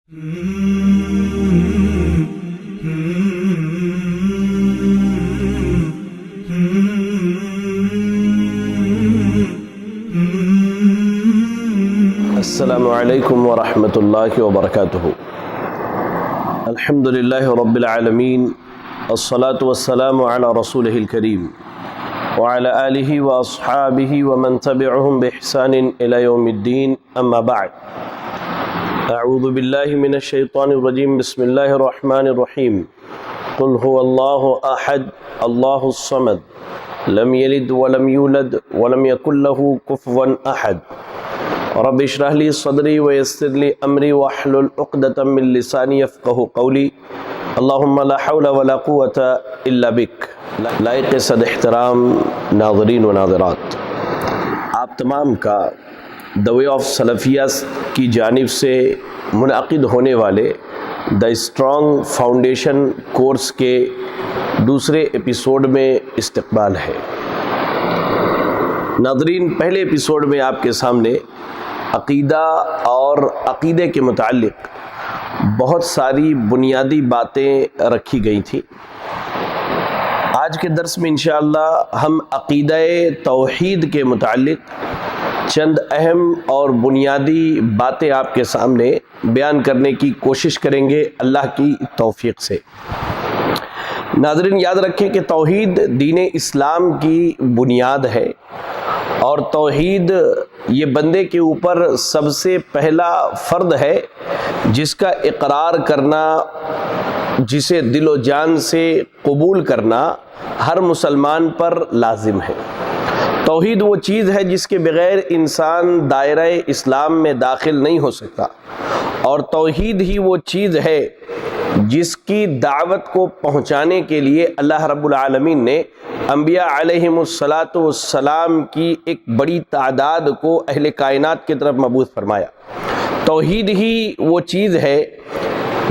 السلام علیکم ورحمۃ اللہ وبرکاتہ۔ الحمد للہ رب العالمین، الصلاة والسلام علی رسولہ الکریم وعلی آلہ واصحابہ ومن تبعہم بإحسان الی یوم الدین، اما بعد۔ اعوذ باللہ من الشیطان الرجیم، بسم اللہ الرحمن الرحیم۔ قل هو اللہ احد اللہ الصمد لم یلد ولم یولد ولم یکن له کفوا احد۔ رب اشرح لی صدری ویسر لی امری واحلل عقدۃ من لسانی یفقہوا قولی۔ اللہم لا حول ولا قوة الا بک۔ لائق صد احترام ناظرین و ناظرات، آپ تمام کا دی وے آف سلفیہ کی جانب سے منعقد ہونے والے دی اسٹرانگ فاؤنڈیشن کورس کے دوسرے ایپیسوڈ میں استقبال ہے۔ ناظرین، پہلے ایپیسوڈ میں آپ کے سامنے عقیدہ اور عقیدے کے متعلق بہت ساری بنیادی باتیں رکھی گئی تھیں۔ آج کے درس میں انشاءاللہ ہم عقیدہ توحید کے متعلق چند اہم اور بنیادی باتیں آپ کے سامنے بیان کرنے کی کوشش کریں گے اللہ کی توفیق سے۔ ناظرین، یاد رکھیں کہ توحید دین اسلام کی بنیاد ہے، اور توحید یہ بندے کے اوپر سب سے پہلا فرض ہے جس کا اقرار کرنا، جسے دل و جان سے قبول کرنا ہر مسلمان پر لازم ہے۔ توحید وہ چیز ہے جس کے بغیر انسان دائرہ اسلام میں داخل نہیں ہو سکتا، اور توحید ہی وہ چیز ہے جس کی دعوت کو پہنچانے کے لیے اللہ رب العالمین نے انبیاء علیہم السلام کی ایک بڑی تعداد کو اہل کائنات کی طرف مبعوث فرمایا۔ توحید ہی وہ چیز ہے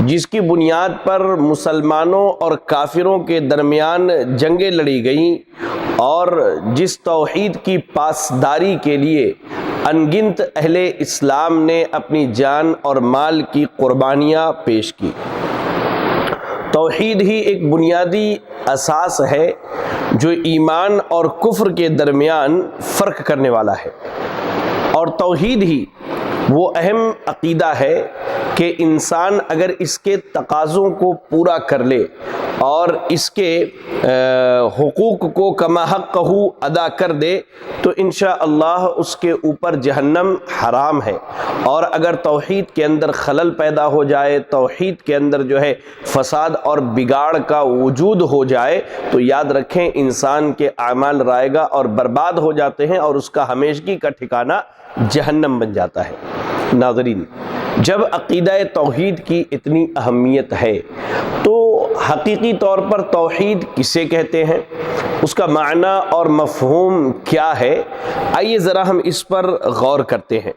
جس کی بنیاد پر مسلمانوں اور کافروں کے درمیان جنگیں لڑی گئیں، اور جس توحید کی پاسداری کے لیے انگنت اہل اسلام نے اپنی جان اور مال کی قربانیاں پیش کی۔ توحید ہی ایک بنیادی اساس ہے جو ایمان اور کفر کے درمیان فرق کرنے والا ہے، اور توحید ہی وہ اہم عقیدہ ہے کہ انسان اگر اس کے تقاضوں کو پورا کر لے اور اس کے حقوق کو کما حقہ ادا کر دے تو انشاءاللہ اس کے اوپر جہنم حرام ہے، اور اگر توحید کے اندر خلل پیدا ہو جائے، توحید کے اندر جو ہے فساد اور بگاڑ کا وجود ہو جائے تو یاد رکھیں انسان کے اعمال رائگاں اور برباد ہو جاتے ہیں، اور اس کا ہمیشگی کا ٹھکانہ جہنم بن جاتا ہے۔ ناظرین، جب عقیدہ توحید کی اتنی اہمیت ہے تو حقیقی طور پر توحید کسے کہتے ہیں، اس کا معنی اور مفہوم کیا ہے، آئیے ذرا ہم اس پر غور کرتے ہیں۔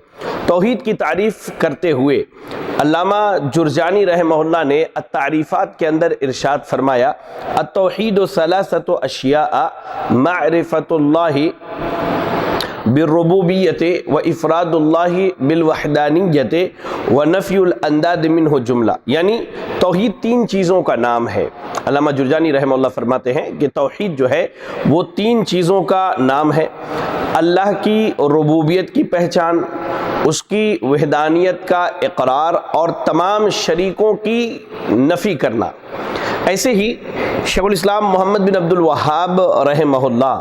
توحید کی تعریف کرتے ہوئے علامہ جرجانی رحمہ اللہ نے التعریفات کے اندر ارشاد فرمایا، التوحید ثلاثۃ اشیاء معرفۃ اللہ بالربوبیت و افراد اللہ بالوحدانیت و نفی الانداد منہ جملہ، یعنی توحید تین چیزوں کا نام ہے۔ علامہ جرجانی رحمہ اللہ فرماتے ہیں کہ توحید جو ہے وہ تین چیزوں کا نام ہے: اللہ کی ربوبیت کی پہچان، اس کی وحدانیت کا اقرار، اور تمام شریکوں کی نفی کرنا۔ ایسے ہی شیخ الاسلام محمد بن عبد الوہاب رحمہ اللہ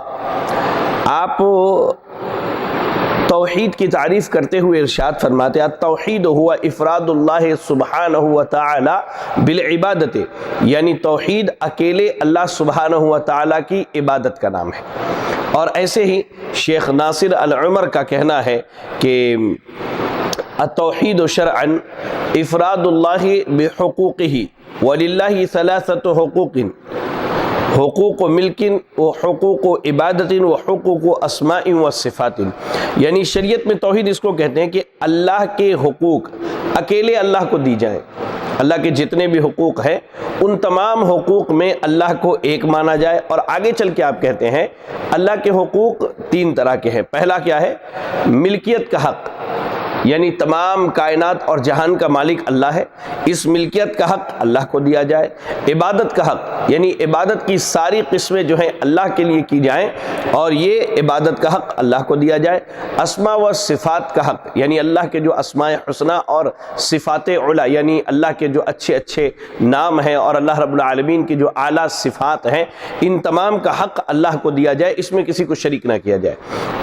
آپ توحید کی تعریف کرتے ہوئے ارشاد فرماتے ہیں، التوحید ہوا افراد اللہ سبحانہ وتعالی بالعبادت، یعنی توحید اکیلے اللہ سبحانہ وتعالی کی عبادت کا نام ہے۔ اور ایسے ہی شیخ ناصر العمر کا کہنا ہے کہ التوحید شرعا افراد اللہ بحقوقہ وللہ ثلاثۃ حقوق، حقوق ملک و حقوق عبادت و حقوق اسماء و صفات، یعنی شریعت میں توحید اس کو کہتے ہیں کہ اللہ کے حقوق اکیلے اللہ کو دی جائیں، اللہ کے جتنے بھی حقوق ہیں ان تمام حقوق میں اللہ کو ایک مانا جائے۔ اور آگے چل کے آپ کہتے ہیں اللہ کے حقوق تین طرح کے ہیں۔ پہلا کیا ہے؟ ملکیت کا حق، یعنی تمام کائنات اور جہان کا مالک اللہ ہے، اس ملکیت کا حق اللہ کو دیا جائے، عبادت کا حق یعنی عبادت کی ساری قسمیں جو ہیں اللہ کے لیے کی جائیں اور یہ عبادت کا حق اللہ کو دیا جائے، اسماء و صفات کا حق یعنی اللہ کے جو اسماء حسنہ اور صفات علا یعنی اللہ کے جو اچھے اچھے نام ہیں اور اللہ رب العالمین کی جو اعلیٰ صفات ہیں ان تمام کا حق اللہ کو دیا جائے، اس میں کسی کو شریک نہ کیا جائے۔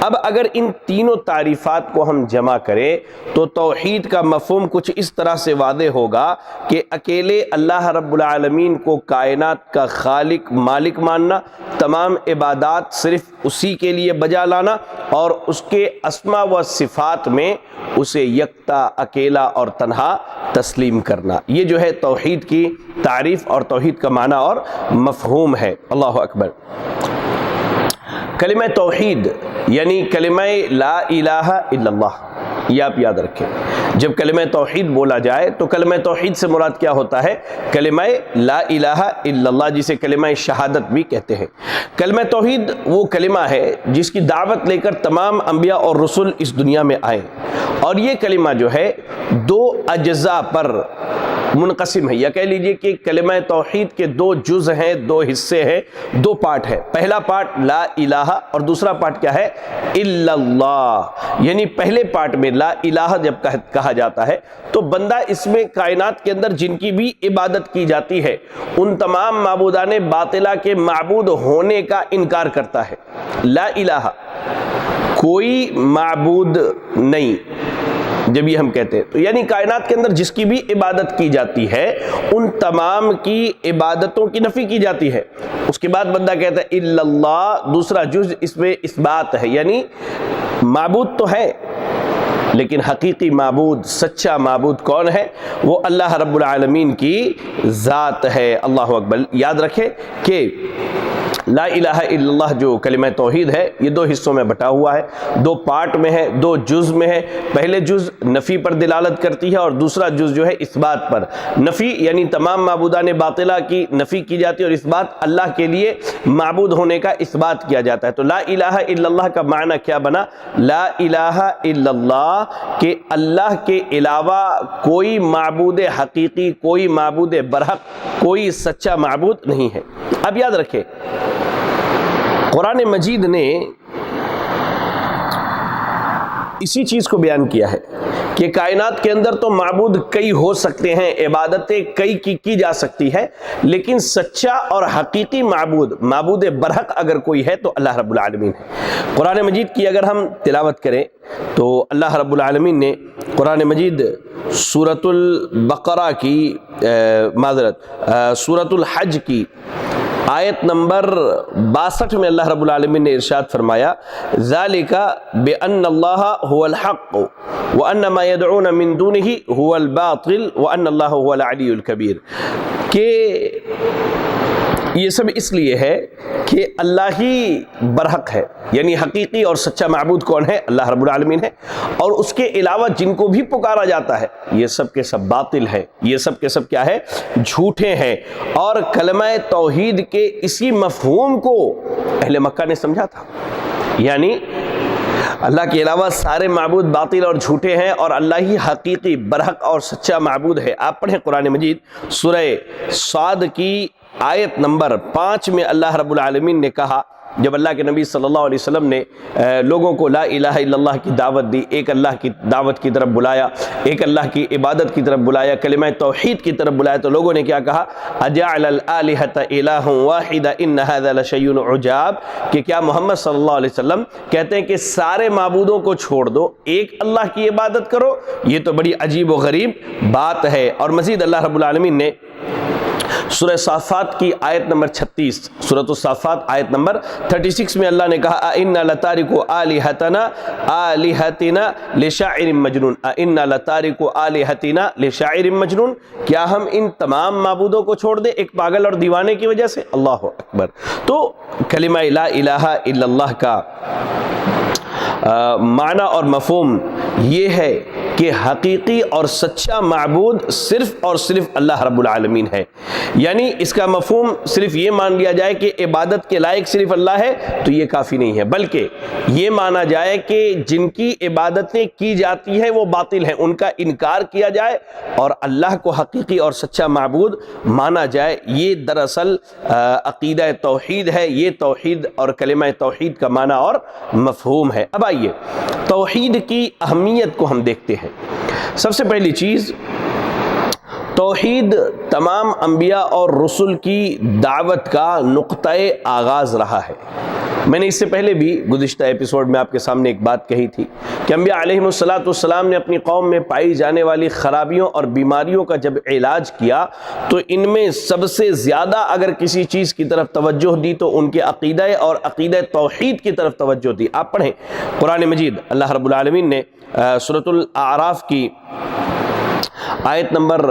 اب اگر ان تینوں تعریفات کو ہم جمع کریں تو توحید کا مفہوم کچھ اس طرح سے واضح ہوگا کہ اکیلے اللہ رب العالمین کو کائنات کا خالق مالک ماننا، تمام عبادات صرف اسی کے لیے بجا لانا اور اس کے اسماء و صفات میں اسے یکتا اکیلا اور تنہا تسلیم کرنا، یہ جو ہے توحید کی تعریف اور توحید کا معنی اور مفہوم ہے۔ اللہ اکبر۔ کلمہ توحید یعنی کلمہ لا الہ الا اللہ، یہ آپ یاد رکھیں۔ جب کلمہ توحید بولا جائے تو کلمہ توحید سے مراد کیا ہوتا ہے؟ کلمہ لا الہ الا اللہ، جسے کلمہ شہادت بھی کہتے ہیں۔ کلمہ توحید وہ کلمہ ہے جس کی دعوت لے کر تمام انبیاء اور رسول اس دنیا میں آئے، اور یہ کلمہ جو ہے دو اجزاء پر منقسم ہے، یا کہہ لیجئے کہ کلمہ توحید کے دو جز ہیں، دو حصے ہیں، دو پارٹ ہے۔ پہلا پارٹ لا الہ اور دوسرا پارٹ کیا ہے؟ الا اللہ۔ یعنی پہلے پارٹ میں لا الہ جب کہا جاتا ہے تو بندہ اس میں کائنات کے اندر جن کی بھی عبادت کی جاتی ہے ان تمام معبودان باطلہ کے معبود ہونے کا انکار کرتا ہے۔ لا الہ، کوئی معبود نہیں، جب یہ ہم کہتے ہیں تو یعنی کائنات کے اندر جس کی بھی عبادت کی جاتی ہے ان تمام کی عبادتوں کی نفی کی جاتی ہے۔ اس کے بعد بندہ کہتا ہے الا اللہ، دوسرا جز اس میں اثبات ہے، یعنی معبود تو ہے لیکن حقیقی معبود، سچا معبود کون ہے؟ وہ اللہ رب العالمین کی ذات ہے۔ اللہ اکبر۔ یاد رکھیں کہ لا الہ الا اللہ جو کلمہ توحید ہے یہ دو حصوں میں بٹا ہوا ہے، دو پارٹ میں ہے، دو جز میں ہے۔ پہلے جز نفی پر دلالت کرتی ہے اور دوسرا جز جو ہے اثبات پر۔ نفی یعنی تمام معبودان باطلہ کی نفی کی جاتی ہے اور اثبات اللہ کے لیے معبود ہونے کا اثبات کیا جاتا ہے۔ تو لا الہ الا اللہ کا معنی کیا بنا؟ لا الہ الا اللہ، کہ اللہ کے علاوہ کوئی معبود حقیقی، کوئی معبود برحق، کوئی سچا معبود نہیں ہے۔ اب یاد رکھیں قرآن مجید نے اسی چیز کو بیان کیا ہے کہ کائنات کے اندر تو معبود کئی ہو سکتے ہیں، عبادتیں کئی کی جا سکتی ہے، لیکن سچا اور حقیقی معبود برحق اگر کوئی ہے تو اللہ رب العالمین ہے۔ قرآن مجید کی اگر ہم تلاوت کریں تو اللہ رب العالمین نے قرآن مجید سورۃ البقرہ کی سورۃ الحج کی آیت نمبر 62 میں اللہ رب العالمین نے ارشاد فرمایا ذَلِكَ بِأَنَّ اللَّهَ هُوَ الْحَقُّ وَأَنَّ مَا يَدْعُونَ مِن دُونِهِ هُوَ الْبَاطِلُ وَأَنَّ اللَّهَ هُوَ الْعَلِيُّ الْكَبِيرُ، کہ یہ سب اس لیے ہے کہ اللہ ہی برحق ہے، یعنی حقیقی اور سچا معبود کون ہے؟ اللہ رب العالمین ہے، اور اس کے علاوہ جن کو بھی پکارا جاتا ہے یہ سب کے سب باطل ہے، یہ سب کے سب کیا ہے؟ جھوٹے ہیں۔ اور کلمہ توحید کے اسی مفہوم کو اہل مکہ نے سمجھا تھا، یعنی اللہ کے علاوہ سارے معبود باطل اور جھوٹے ہیں اور اللہ ہی حقیقی برحق اور سچا معبود ہے۔ آپ پڑھیں قرآن مجید سورہ صاد کی آیت نمبر 5 میں اللہ رب العالمین نے کہا، جب اللہ کے نبی صلی اللہ علیہ وسلم نے لوگوں کو لا الہ الا اللہ کی دعوت دی، ایک اللہ کی دعوت کی طرف بلایا، ایک اللہ کی عبادت کی طرف بلایا، کلمہ توحید کی طرف بلایا، تو لوگوں نے کیا کہا؟ اجعل الآلہۃ الہا واحدا ان ھذا لشیء عجاب، کہ کیا محمد صلی اللہ علیہ وسلم کہتے ہیں کہ سارے معبودوں کو چھوڑ دو، ایک اللہ کی عبادت کرو؟ یہ تو بڑی عجیب و غریب بات ہے۔ اور مزید اللہ رب العالمین نے سورہ صافات کی آیت نمبر 36، سورۃ الصافات آیت نمبر 36 میں اللہ نے کہا اِنَّا لَتَارِكُ آلِهَتِنَا لِشَاعِرٍ مَجْنُونٍ، اِنَّا لَتَارِكُ آلِهَتِنَا لِشَاعِرٍ مَجْنُونٍ، کیا ہم ان تمام معبودوں کو چھوڑ دیں ایک پاگل اور دیوانے کی وجہ سے؟ اللہ اکبر۔ تو کلمہ لا الہ الا اللہ کا معنی اور مفہوم یہ ہے کہ حقیقی اور سچا معبود صرف اور صرف اللہ رب العالمین ہے. یعنی اس کا مفہوم صرف یہ مان لیا جائے کہ عبادت کے لائق صرف اللہ ہے تو یہ کافی نہیں ہے، بلکہ یہ مانا جائے کہ جن کی عبادتیں کی جاتی ہیں وہ باطل ہیں، ان کا انکار کیا جائے اور اللہ کو حقیقی اور سچا معبود مانا جائے. یہ دراصل عقیدہ توحید ہے، یہ توحید اور کلمہ توحید کا معنی اور مفہوم ہے. اب آئیے توحید کی اہمیت کو ہم دیکھتے ہیں. سب سے پہلی چیز، توحید تمام انبیاء اور رسل کی دعوت کا نقطۂ آغاز رہا ہے. میں نے اس سے پہلے بھی گزشتہ ایپیسوڈ میں آپ کے سامنے ایک بات کہی تھی کہ انبیاء علیہم السلام نے اپنی قوم میں پائی جانے والی خرابیوں اور بیماریوں کا جب علاج کیا تو ان میں سب سے زیادہ اگر کسی چیز کی طرف توجہ دی تو ان کے عقیدہ اور عقیدہ توحید کی طرف توجہ دی. آپ پڑھیں قرآن مجید، اللہ رب العالمین نے سورۃ الاعراف کی آیت نمبر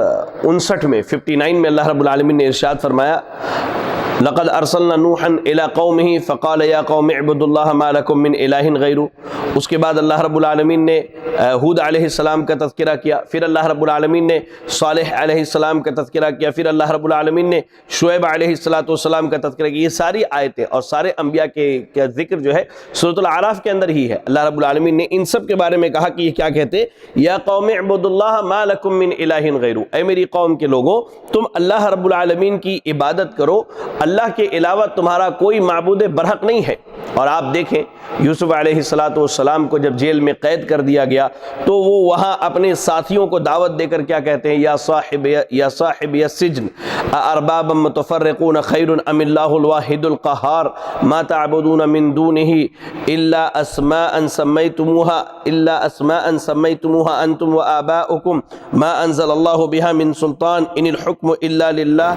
59 میں 59 میں اللہ رب العالمین نے ارشاد فرمایا لقد ارسلنا نوحا الى قومه فقال یا قوم اعبدوا اللہ ما لکم من الہ غیرہ. اس کے بعد اللہ رب العالمین نے ہود علیہ السلام کا تذکرہ کیا، پھر اللہ رب العالمین نے صالح علیہ السلام کا تذکرہ کیا، پھر اللہ رب العالمین نے شعیب علیہ السلام کا تذکرہ کیا. یہ ساری آیتیں اور سارے انبیاء کے ذکر جو ہے سورۃ الاعراف کے اندر ہی ہے. اللہ رب العالمین نے ان سب کے بارے میں کہا کہ یہ کیا کہتے، یا قوم اعبدوا اللہ ما لکم من الہ غیرہ، اے میری قوم کے لوگوں تم اللہ رب العالمین کی عبادت کرو، اللہ کے علاوہ تمہارا کوئی معبود برحق نہیں ہے. اور آپ دیکھیں یوسف علیہ السلام کو جب جیل میں قید کر دیا گیا تو وہ وہاں اپنے ساتھیوں کو دعوت دے کر کیا کہتے ہیں، یا صاحب السجن ارباب متفرقون خیر ام اللہ الواحد القہار ما تعبدون من دونه الا اسماء سمیتموها انتم وآباؤکم ما انزل اللہ بها من سلطان ان الحکم الا للہ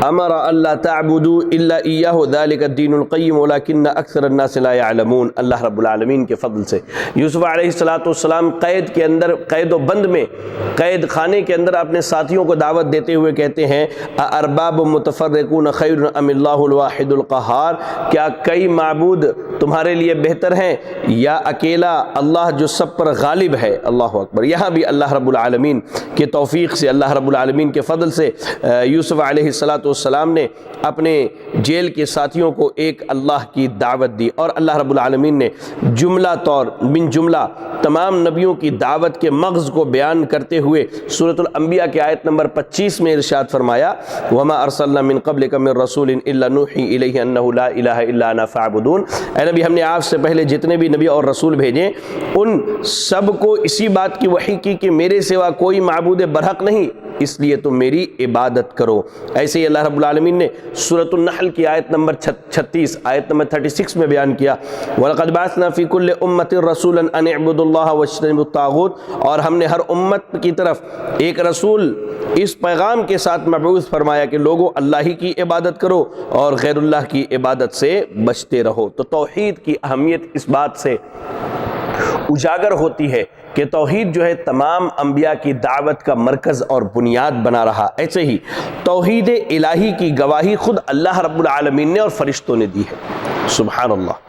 امر اللہ تعبدوا الا ایاہ ذلک الدین القیم ولکن اکثر الناس لا یعلمون. اللہ رب العالمین کے فضل سے یوسف علیہ السلام قید کے اندر، قید و بند میں، قید خانے کے اندر اپنے ساتھیوں کو دعوت دیتے ہوئے کہتے ہیں ارباب متفرقون خیر ام اللہ الواحد القہار، کیا کئی معبود تمہارے لیے بہتر ہیں یا اکیلا اللہ جو سب پر غالب ہے. اللہ اکبر. یہاں بھی اللہ رب العالمین کے توفیق سے، اللہ رب العالمین کے فضل سے یوسف علیہ السلام نے اپنے جیل کے ساتھیوں کو ایک اللہ کی دعوت دی. اور اللہ رب العالمین نے جملہ طور من جملہ تمام نبیوں کی دعوت کے مغز کو بیان کرتے ہوئے سورۃ الانبیاء کے آیت نمبر 25 میں ارشاد فرمایا وما ارسلنا من قبلک من رسول الا نوحی الیہ انہ لا الہ الا انا فاعبدون. اے نبی، ہم نے آپ سے پہلے جتنے بھی نبی اور رسول بھیجے ان سب کو اسی بات کی وحی کی کہ میرے سوا کوئی معبود برحق نہیں، اس لیے تم میری عبادت کرو. ایسے ہی اللہ رب العالمین نے سورۃ النحل کی آیت نمبر 36 آیت نمبر 36 میں بیان کیا وَلَقَدْ بَعَثْنَا فِي كُلِّ أُمَّةٍ رَسُولًا أَنِ اعْبُدُوا اللَّهَ وَاجْتَنِبُوا الطَّاغُوتَ. اور ہم نے ہر امت کی طرف ایک رسول اس پیغام کے ساتھ مبعوث فرمایا کہ لوگوں اللہ ہی کی عبادت کرو اور غیر اللہ کی عبادت سے بچتے رہو. تو توحید کی اہمیت اس بات سے اجاگر ہوتی ہے کہ توحید جو ہے تمام انبیاء کی دعوت کا مرکز اور بنیاد بنا رہا. ایسے ہی توحید الہی کی گواہی خود اللہ رب العالمین نے اور فرشتوں نے دی ہے. سبحان اللہ.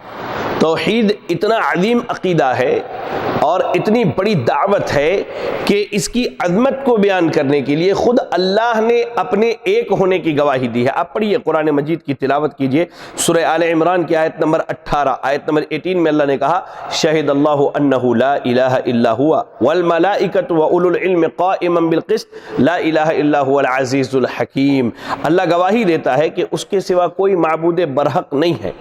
توحید اتنا عظیم عقیدہ ہے اور اتنی بڑی دعوت ہے کہ اس کی عظمت کو بیان کرنے کے لیے خود اللہ نے اپنے ایک ہونے کی گواہی دی ہے. آپ پڑھیے قرآن مجید کی تلاوت کیجئے سورہ آل عمران کی آیت نمبر 18 آیت نمبر 18 میں اللہ نے کہا شہد اللہ انہ لا الہ الا ہوا والملائکۃ واولو العلم قائما بالقسط لا الہ الا هو العزیز الحکیم. اللہ گواہی دیتا ہے کہ اس کے سوا کوئی معبود برحق نہیں ہے،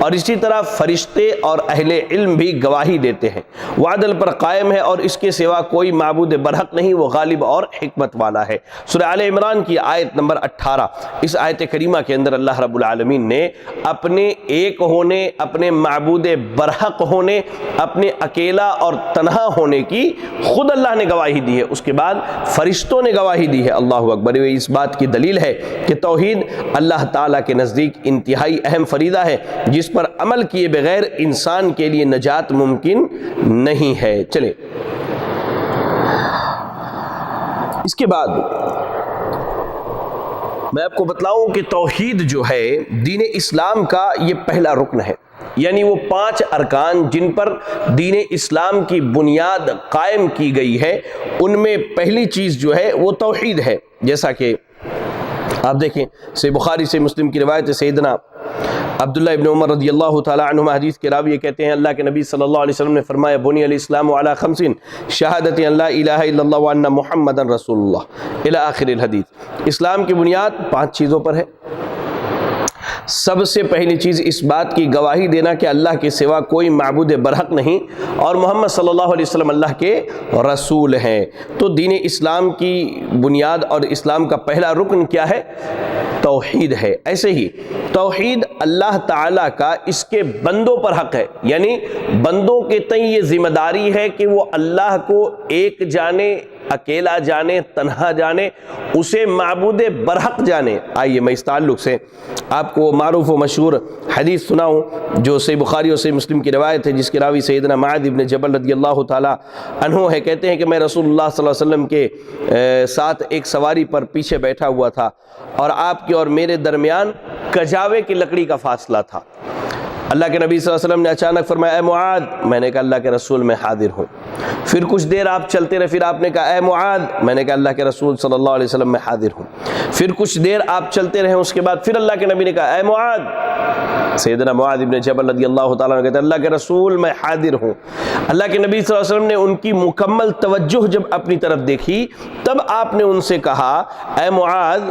اور اسی طرح فرشتے اور اہل علم بھی گواہی دیتے ہیں وہ عدل پر قائم ہے اور اس کے سوا کوئی معبود برحق نہیں، وہ غالب اور حکمت والا ہے. سورہ آل عمران کی آیت نمبر 18. اس آیت کریمہ کے اندر اللہ رب العالمین نے اپنے ایک ہونے، اپنے معبود برحق ہونے، اپنے اکیلا اور تنہا ہونے کی خود اللہ نے گواہی دی ہے. اس کے بعد فرشتوں نے گواہی دی ہے. اللہ اکبر. اس بات کی دلیل ہے کہ توحید اللہ تعالیٰ کے نزدیک انتہائی اہم فریضہ ہے جس پر عمل کیے بغیر انسان کے لیے نجات ممکن نہیں ہے. چلیں اس کے بعد میں آپ کو بتلاؤں کہ توحید جو ہے دین اسلام کا یہ پہلا رکن ہے. یعنی وہ 5 ارکان جن پر دین اسلام کی بنیاد قائم کی گئی ہے، ان میں پہلی چیز جو ہے وہ توحید ہے۔ جیسا کہ آپ دیکھیں صحیح بخاری سے مسلم کی روایت ہے، سیدنا عبداللہ ابن عمر رضی اللہ تعالیٰ عنہما حدیث کے راوی یہ کہتے ہیں اللہ کے نبی صلی اللہ علیہ وسلم نے فرمایا بنی الاسلام علی 5 شہادت ان لا الہ الا اللہ وان محمد رسول اللہ الی آخر الحدیث۔ اسلام کی بنیاد 5 چیزوں پر ہے۔ سب سے پہلی چیز اس بات کی گواہی دینا کہ اللہ کے سوا کوئی معبود برحق نہیں اور محمد صلی اللہ علیہ وسلم اللہ کے رسول ہیں۔ تو دین اسلام کی بنیاد اور اسلام کا پہلا رکن کیا ہے؟ توحید ہے۔ ایسے ہی توحید اللہ تعالیٰ کا اس کے بندوں پر حق ہے، یعنی بندوں کے تئیں یہ ذمہ داری ہے کہ وہ اللہ کو ایک جانے، اکیلا جانے، تنہا جانے، اسے معبود برحق جانے۔ آئیے میں اس تعلق سے آپ کو معروف و مشہور حدیث سناؤں جو صحیح بخاری اور صحیح مسلم کی روایت ہے، جس کے راوی سیدنا معاذ ابن جبل رضی اللہ تعالیٰ عنہ ہے۔ کہتے ہیں کہ میں رسول اللہ صلی اللہ علیہ وسلم کے ساتھ ایک سواری پر پیچھے بیٹھا ہوا تھا اور آپ کے اور میرے درمیان کجاوے کی لکڑی کا فاصلہ تھا۔ اللہ کے نبی صلی اللہ علیہ وسلم نے اچانک فرمایا اے معاذ، میں نے کہا اللہ کے رسول میں حاضر ہوں۔ پھر کچھ دیر آپ چلتے رہے، پھر آپ نے کہا اے معاذ، میں نے کہا اللہ کے رسول صلی اللہ علیہ وسلم میں حاضر ہوں۔ پھر کچھ دیر آپ چلتے رہے، اس کے بعد پھر اللہ کے نبی نے کہا اے معاذ۔ سیدنا معاذ ابن جبل رضی اللہ تعالیٰ عنہ کہتے ہیں اللہ کے رسول میں حاضر ہوں۔ اللہ کے نبی صلی اللہ علیہ وسلم نے ان کی مکمل توجہ جب اپنی طرف دیکھی، تب آپ نے ان سے کہا اے معاذ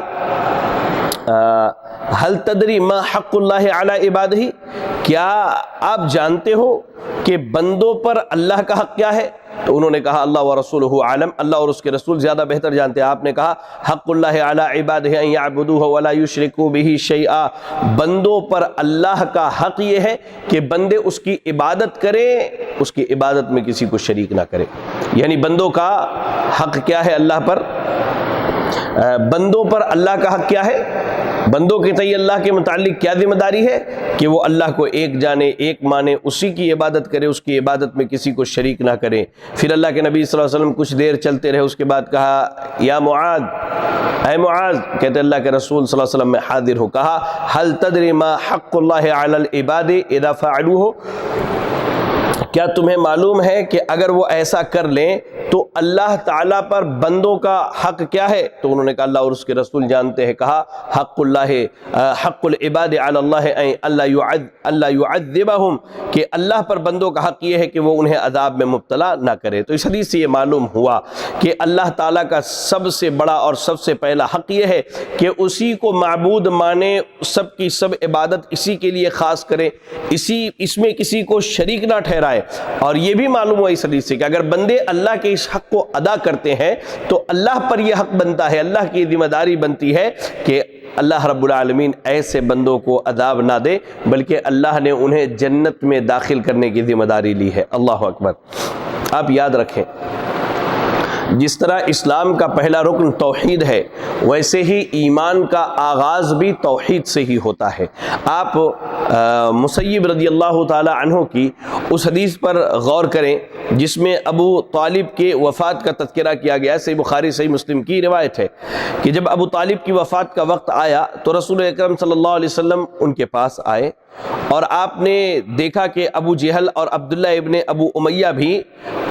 حل تدری ما حق اللہ علی عبادہ، کیا آپ جانتے ہو کہ بندوں پر اللہ کا حق کیا ہے؟ تو انہوں نے کہا اللہ ورسولہ عالم، اللہ اور اس کے رسول زیادہ بہتر جانتے ہیں۔ آپ نے کہا حق اللہ علی عبادہ ان یعبدوہ ولا یشرکوا بہ شیئا، بندوں پر اللہ کا حق یہ ہے کہ بندے اس کی عبادت کریں، اس کی عبادت میں کسی کو شریک نہ کریں۔ یعنی بندوں کا حق کیا ہے اللہ پر؟ بندوں پر اللہ کا حق کیا ہے؟ بندوں کے تئیں اللہ کے متعلق کیا ذمہ داری ہے کہ وہ اللہ کو ایک جانے، ایک مانے، اسی کی عبادت کرے، اس کی عبادت میں کسی کو شریک نہ کرے۔ پھر اللہ کے نبی صلی اللہ علیہ وسلم کچھ دیر چلتے رہے، اس کے بعد کہا یا معاذ، اے معاذ، کہتے اللہ کے رسول صلی اللہ علیہ وسلم میں حاضر ہو۔ کہا حل تدری ما حق اللہ علی العباد اذا فعلوہ، کیا تمہیں معلوم ہے کہ اگر وہ ایسا کر لیں تو اللہ تعالیٰ پر بندوں کا حق کیا ہے؟ تو انہوں نے کہا اللہ اور اس کے رسول جانتے ہیں۔ کہا حق اللہ، حق العباد علی اللہ اللہ یعذبہم، کہ اللہ پر بندوں کا حق یہ ہے کہ وہ انہیں عذاب میں مبتلا نہ کرے۔ تو اس حدیث سے یہ معلوم ہوا کہ اللہ تعالیٰ کا سب سے بڑا اور سب سے پہلا حق یہ ہے کہ اسی کو معبود مانے، سب کی سب عبادت اسی کے لیے خاص کرے، اس میں کسی کو شریک نہ ٹھہرائے۔ اور یہ بھی معلوم ہوا اس حدیث سے کہ اگر بندے اللہ کے اس حق کو ادا کرتے ہیں تو اللہ پر یہ حق بنتا ہے، اللہ کی ذمہ داری بنتی ہے کہ اللہ رب العالمین ایسے بندوں کو عذاب نہ دے، بلکہ اللہ نے انہیں جنت میں داخل کرنے کی ذمہ داری لی ہے۔ اللہ اکبر۔ آپ یاد رکھیں جس طرح اسلام کا پہلا رکن توحید ہے، ویسے ہی ایمان کا آغاز بھی توحید سے ہی ہوتا ہے۔ آپ مسیب رضی اللہ تعالی عنہ کی اس حدیث پر غور کریں جس میں ابو طالب کے وفات کا تذکرہ کیا گیا۔ صحیح بخاری صحیح مسلم کی روایت ہے کہ جب ابو طالب کی وفات کا وقت آیا تو رسول اکرم صلی اللہ علیہ وسلم ان کے پاس آئے اور آپ نے دیکھا کہ ابو جہل اور عبداللہ ابن ابو امیہ بھی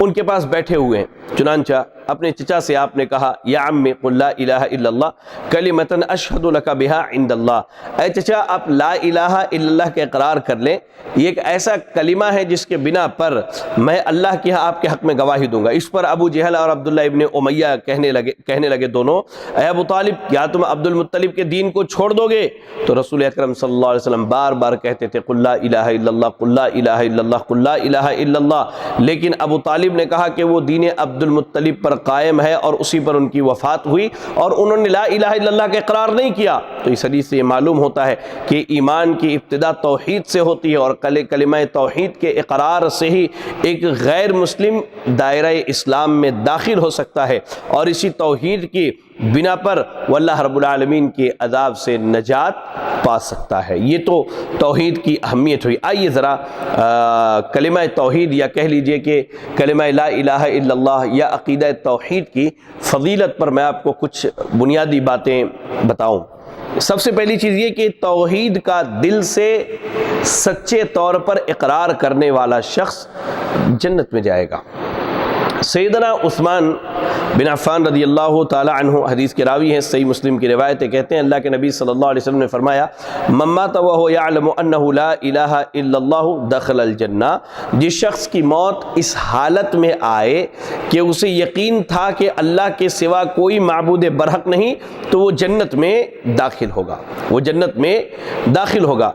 ان کے پاس بیٹھے ہوئے ہیں۔ چنانچہ اپنے چچا سے آپ نے کہا یا عمی قل لا الہ الا اللہ کلمۃ اشہد لک بہا عند اللہ، اے چچا آپ لا الہ الا اللہ کے اقرار کر لیں، یہ ایک ایسا کلمہ ہے جس کے بنا پر میں اللہ کے ہاں آپ کے حق میں گواہی دوں گا۔ اس پر ابو جہل اور عبداللہ ابن امیہ کہنے لگے دونوں اے ابو طالب کیا تم عبد المطلب کے دین کو چھوڑ دو گے؟ تو رسول اکرم صلی اللہ علیہ وسلم بار بار کہتے تھے قل لا الہ الا اللہ قل لا الہ الا اللہ قل لا الہ الا اللہ، لیکن ابو طالب نے کہا کہ وہ دین عبد المطلب پر قائم ہے اور اسی پر ان کی وفات ہوئی اور انہوں نے لا الہ الا اللہ کا اقرار نہیں کیا۔ تو اس حدیث سے یہ معلوم ہوتا ہے کہ ایمان کی ابتدا توحید سے ہوتی ہے اور کلمہ توحید کے اقرار سے ہی ایک غیر مسلم دائرہ اسلام میں داخل ہو سکتا ہے اور اسی توحید کی بنا پر وہ اللہ رب العالمین کے عذاب سے نجات پا سکتا ہے۔ یہ تو توحید کی اہمیت ہوئی۔ آئیے ذرا کلمہ توحید یا کہہ لیجئے کہ کلمہ لا الہ الا اللہ یا عقیدہ توحید کی فضیلت پر میں آپ کو کچھ بنیادی باتیں بتاؤں۔ سب سے پہلی چیز یہ کہ توحید کا دل سے سچے طور پر اقرار کرنے والا شخص جنت میں جائے گا۔ سیدنا عثمان بن عفان رضی اللہ تعالی عنہ حدیث کے راوی ہیں، صحیح مسلم کی روایت ہے، کہتے ہیں اللہ کے نبی صلی اللہ علیہ وسلم نے فرمایا من مات وهو يعلم انه لا الہ الا اللہ دخل الجنہ، جس شخص کی موت اس حالت میں آئے کہ اسے یقین تھا کہ اللہ کے سوا کوئی معبود برحق نہیں، تو وہ جنت میں داخل ہوگا، وہ جنت میں داخل ہوگا۔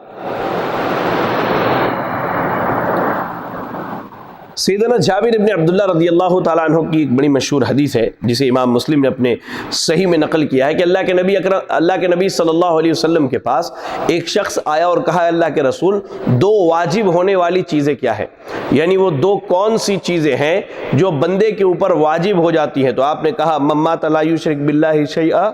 سیدنا جابر بن عبداللہ رضی اللہ تعالیٰ عنہ کی ایک بڑی مشہور حدیث ہے جسے امام مسلم نے اپنے صحیح میں نقل کیا ہے کہ اللہ کے نبی صلی اللہ علیہ وسلم کے پاس ایک شخص آیا اور کہا اللہ کے رسول دو واجب ہونے والی چیزیں کیا ہے، یعنی وہ دو کون سی چیزیں ہیں جو بندے کے اوپر واجب ہو جاتی ہیں؟ تو آپ نے کہا من مات لا یشرک باللہ شیئا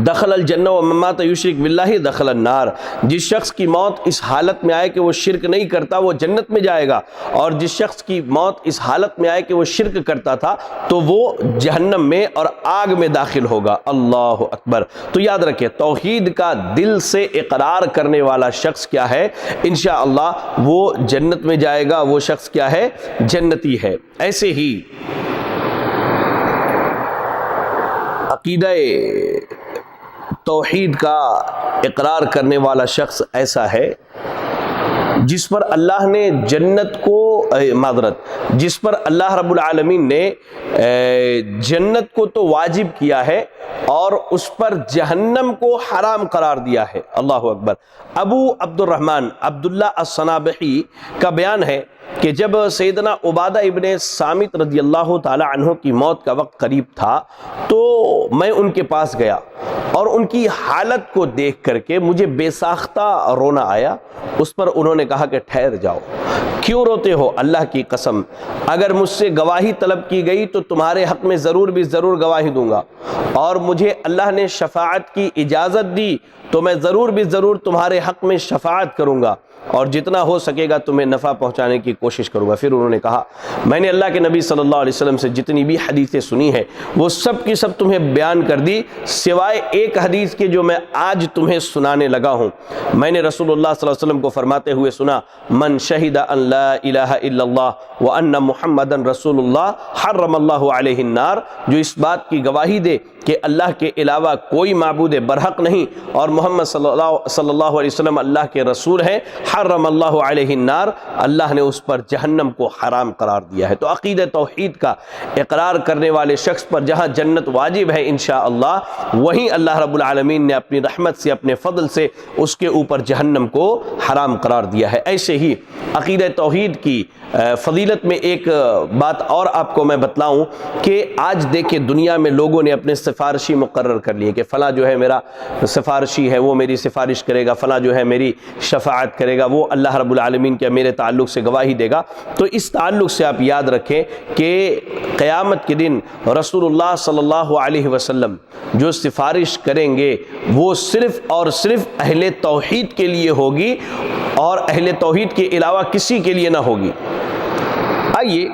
دخل الجنہ و من مات یشرک باللہ دخل النار، جس شخص کی موت اس حالت میں آئے کہ وہ شرک نہیں کرتا وہ جنت میں جائے گا، اور جس شخص کی موت اس حالت میں آئے کہ وہ شرک کرتا تھا تو وہ جہنم میں اور آگ میں داخل ہوگا۔ اللہ اکبر۔ تو یاد رکھیں توحید کا دل سے اقرار کرنے والا شخص کیا ہے؟ انشاءاللہ وہ جنت میں جائے گا، وہ شخص کیا ہے؟ جنتی ہے۔ ایسے ہی عقیدہ توحید کا اقرار کرنے والا شخص ایسا ہے جس پر اللہ نے جنت کو جس پر اللہ رب العالمین نے جنت کو تو واجب کیا ہے اور اس پر جہنم کو حرام قرار دیا ہے۔ اللہ اکبر۔ ابو عبد الرحمن عبداللہ الصنابحی کا بیان ہے کہ جب سیدنا عبادہ ابن صامت رضی اللہ تعالی عنہ کی موت کا وقت قریب تھا تو میں ان کے پاس گیا اور ان کی حالت کو دیکھ کر کے مجھے بے ساختہ رونا آیا۔ اس پر انہوں نے کہا کہ ٹھہر جاؤ، کیوں روتے ہو؟ اللہ کی قسم اگر مجھ سے گواہی طلب کی گئی تو تمہارے حق میں ضرور گواہی دوں گا، اور مجھے اللہ نے شفاعت کی اجازت دی تو میں ضرور تمہارے حق میں شفاعت کروں گا اور جتنا ہو سکے گا تمہیں نفع پہنچانے کی کوشش کروں گا۔ پھر انہوں نے کہا میں نے اللہ کے نبی صلی اللہ علیہ وسلم سے جتنی بھی حدیثیں سنی ہیں وہ سب کی سب تمہیں بیان کر دی سوائے ایک حدیث کے جو میں آج تمہیں سنانے لگا ہوں۔ میں نے رسول اللہ صلی اللہ علیہ وسلم کو فرماتے ہوئے سنا من شہد ان لا الہ الا اللہ وان محمدا رسول اللہ حرم اللہ علیہ النار، جو اس بات کی گواہی دے کہ اللہ کے علاوہ کوئی معبود برحق نہیں اور محمد صلی اللہ علیہ وسلم اللہ کے رسول ہیں، حرم اللہ علیہ النار، اللہ نے اس پر جہنم کو حرام قرار دیا ہے۔ تو عقیدہ توحید کا اقرار کرنے والے شخص پر جہاں جنت واجب ہے انشاءاللہ، وہیں اللہ رب العالمین نے اپنی رحمت سے اپنے فضل سے اس کے اوپر جہنم کو حرام قرار دیا ہے۔ ایسے ہی عقیدہ توحید کی فضیلت میں ایک بات اور آپ کو میں بتلاؤں کہ آج دیکھیں دنیا میں لوگوں نے اپنے سفارشی مقرر کر لیے کہ فلاں جو ہے میرا سفارشی ہے وہ میری سفارش کرے گا، فلاں جو ہے میری شفاعت کرے گا، وہ اللہ رب العالمین کے میرے تعلق سے گواہی دے گا۔ تو اس تعلق سے آپ یاد رکھیں کہ قیامت کے دن رسول اللہ صلی اللہ علیہ وسلم جو سفارش کریں گے وہ صرف اور صرف اہل توحید کے لیے ہوگی اور اہل توحید کے علاوہ کسی کے لیے نہ ہوگی۔ آئیے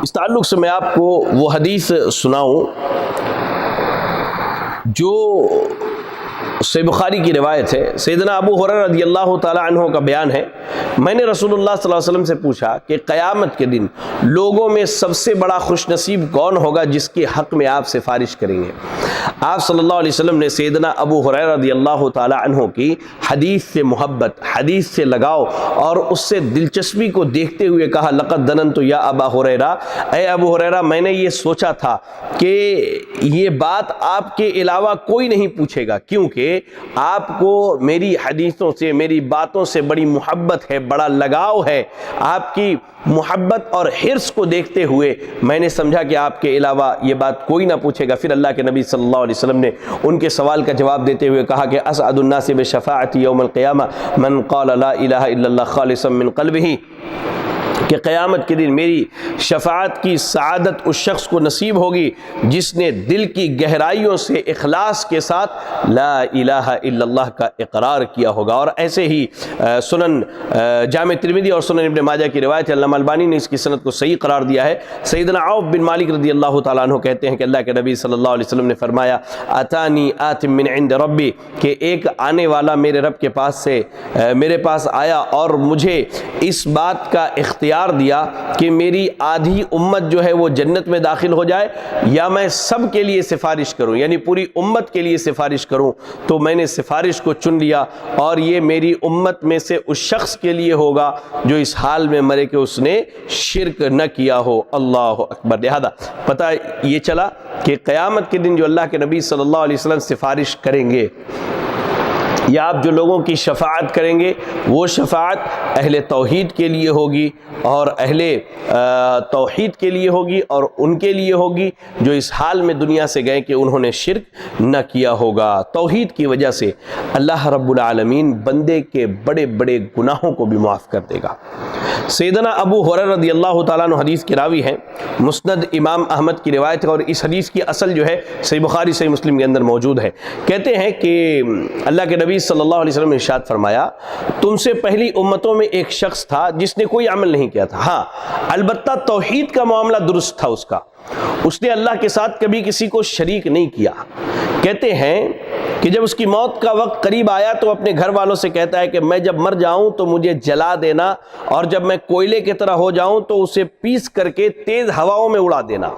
اس تعلق سے میں آپ کو وہ حدیث سناؤں جو صحیح بخاری کی روایت ہے۔ سیدنا ابو ہریرہ رضی اللہ تعالی عنہ کا بیان ہے میں نے رسول اللہ صلی اللہ علیہ وسلم سے پوچھا کہ قیامت کے دن لوگوں میں سب سے بڑا خوش نصیب کون ہوگا جس کے حق میں آپ سفارش کریں گے؟ آپ صلی اللہ علیہ وسلم نے سیدنا ابو ہریرہ رضی اللہ تعالی عنہ کی حدیث سے محبت، حدیث سے لگاؤ اور اس سے دلچسپی کو دیکھتے ہوئے کہا لقد ظننت یا ابا ہریرہ، اے ابو ہریرہ میں نے یہ سوچا تھا کہ یہ بات آپ کے علاوہ کوئی نہیں پوچھے گا، کیونکہ آپ کو میری حدیثوں سے میری باتوں سے بڑی محبت ہے، بڑا لگاؤ ہے۔ آپ کی محبت اور حرص کو دیکھتے ہوئے میں نے سمجھا کہ آپ کے علاوہ یہ بات کوئی نہ پوچھے گا۔ پھر اللہ کے نبی صلی اللہ علیہ وسلم نے ان کے سوال کا جواب دیتے ہوئے کہا کہ اسعد الناس بشفاعتی یوم القیامہ من قال لا الہ الا اللہ خالصا من قلبہ، کہ قیامت کے دن میری شفاعت کی سعادت اس شخص کو نصیب ہوگی جس نے دل کی گہرائیوں سے اخلاص کے ساتھ لا الہ الا اللہ کا اقرار کیا ہوگا۔ اور ایسے ہی سنن جامع ترمذی اور سنن ابن ماجہ کی روایت ہے، علامہ البانی نے اس کی سند کو صحیح قرار دیا ہے۔ سیدنا عوف بن مالک رضی اللہ تعالیٰ عنہ کہتے ہیں کہ اللہ کے نبی صلی اللہ علیہ وسلم نے فرمایا اتانی آت من عند ربی، کہ ایک آنے والا میرے رب کے پاس سے میرے پاس آیا اور مجھے اس بات کا اختیار دیا کہ میری آدھی امت جو ہے وہ جنت میں داخل ہو جائے یا میں سب کے لیے سفارش کروں، یعنی پوری امت کے لیے سفارش کروں۔ تو میں نے سفارش کو چن لیا اور یہ میری امت میں سے اس شخص کے لیے ہوگا جو اس حال میں مرے کہ اس نے شرک نہ کیا ہو۔ اللہ اکبر۔ لہذا پتہ یہ چلا کہ قیامت کے دن جو اللہ کے نبی صلی اللہ علیہ وسلم سفارش کریں گے یا آپ جو لوگوں کی شفاعت کریں گے وہ شفاعت اہل توحید کے لیے ہوگی اور اہل توحید کے لیے ہوگی اور ان کے لیے ہوگی جو اس حال میں دنیا سے گئے کہ انہوں نے شرک نہ کیا ہوگا۔ توحید کی وجہ سے اللہ رب العالمین بندے کے بڑے بڑے گناہوں کو بھی معاف کر دے گا۔ سیدنا ابو ہریرہ رضی اللہ تعالیٰ عنہ حدیث کے راوی ہیں، مسند امام احمد کی روایت ہے اور اس حدیث کی اصل جو ہے صحیح بخاری صحیح مسلم کے اندر موجود ہے۔ کہتے ہیں کہ اللہ کے نبی صلی اللہ علیہ وسلم نے ارشاد فرمایا تم سے پہلی امتوں میں ایک شخص تھا جس نے کوئی عمل نہیں کیا تھا، ہاں البتہ توحید کا معاملہ درست تھا اس نے اللہ کے ساتھ کبھی کسی کو شریک نہیں کیا۔ کہتے ہیں کہ جب اس کی موت کا وقت قریب آیا تو اپنے گھر والوں سے کہتا ہے کہ میں جب مر جاؤں تو مجھے جلا دینا اور جب میں کوئلے کی طرح ہو جاؤں تو اسے پیس کر کے تیز ہواؤں میں اڑا دینا۔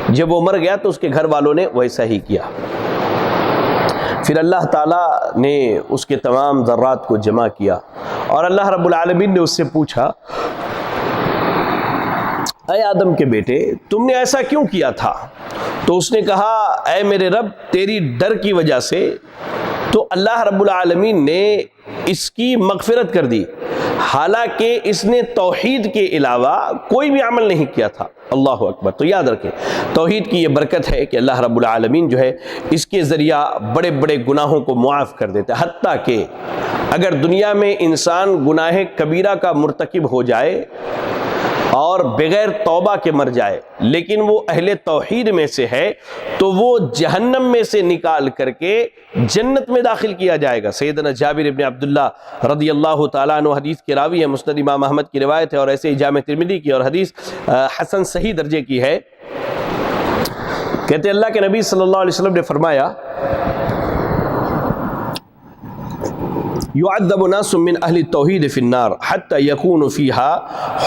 جب وہ مر گیا تو اس کے گھر والوں نے ویسا ہی کیا۔ پھر اللہ تعالیٰ نے اس کے تمام ذرات کو جمع کیا اور اللہ رب العالمین نے اس سے پوچھا اے آدم کے بیٹے تم نے ایسا کیوں کیا تھا؟ تو اس نے کہا اے میرے رب تیری ڈر کی وجہ سے۔ تو اللہ رب العالمین نے اس کی مغفرت کر دی حالانکہ اس نے توحید کے علاوہ کوئی بھی عمل نہیں کیا تھا۔ اللہ اکبر۔ تو یاد رکھیں توحید کی یہ برکت ہے کہ اللہ رب العالمین جو ہے اس کے ذریعہ بڑے بڑے گناہوں کو معاف کر دیتا ہے، حتیٰ کہ اگر دنیا میں انسان گناہ کبیرہ کا مرتکب ہو جائے اور بغیر توبہ کے مر جائے لیکن وہ اہل توحید میں سے ہے تو وہ جہنم میں سے نکال کر کے جنت میں داخل کیا جائے گا۔ سیدنا جابر ابن عبداللہ رضی اللہ تعالیٰ عنہ حدیث کے راوی ہے، مسند امام احمد کی روایت ہے اور ایسے ہی جامع ترمذی کی اور حدیث حسن صحیح درجے کی ہے۔ کہتے اللہ کے نبی صلی اللہ علیہ وسلم نے فرمایا يعذب ناس من اہل التوحید فی النار حتى يكون فيها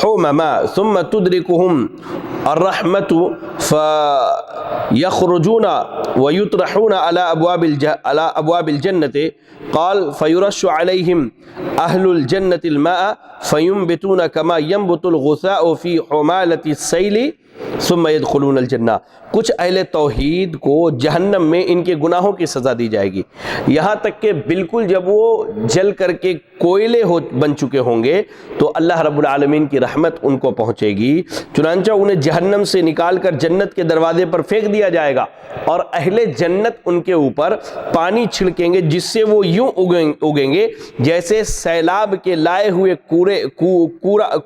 حمما ثم تدركهم الرحمة فيخرجون ويطرحون على ابواب الجنة قال فيرش عليهم اہل الجنة الماء فينبتون كما ينبت الغثاء في حمالة السيل ثم يدخلون الجنہ۔ کچھ اہل توحید کو جہنم میں ان کے گناہوں کی سزا دی جائے گی، یہاں تک کہ بالکل جب وہ جل کر کے کوئلے بن چکے ہوں گے تو اللہ رب العالمین کی رحمت ان کو پہنچے گی، چنانچہ انہیں جہنم سے نکال کر جنت کے دروازے پر پھینک دیا جائے گا اور اہل جنت ان کے اوپر پانی چھڑکیں گے جس سے وہ یوں اگیں گے جیسے سیلاب کے لائے ہوئے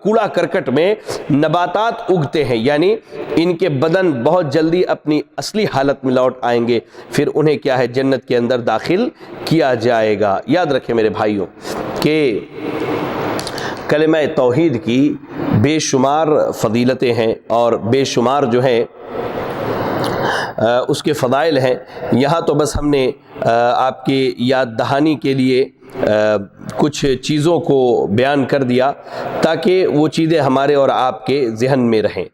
کوڑا کرکٹ میں نباتات اگتے ہیں، یعنی ان کے بدن بہت جلدی اپنی اصلی حالت میں لوٹ آئیں گے، پھر انہیں کیا ہے جنت کے اندر داخل کیا جائے گا۔ یاد رکھیں میرے بھائیوں کہ کلمہ توحید کی بے شمار فضیلتیں ہیں اور بے شمار جو ہے اس کے فضائل ہیں۔ یہاں تو بس ہم نے آپ کی یاد دہانی کے لیے کچھ چیزوں کو بیان کر دیا تاکہ وہ چیزیں ہمارے اور آپ کے ذہن میں رہیں۔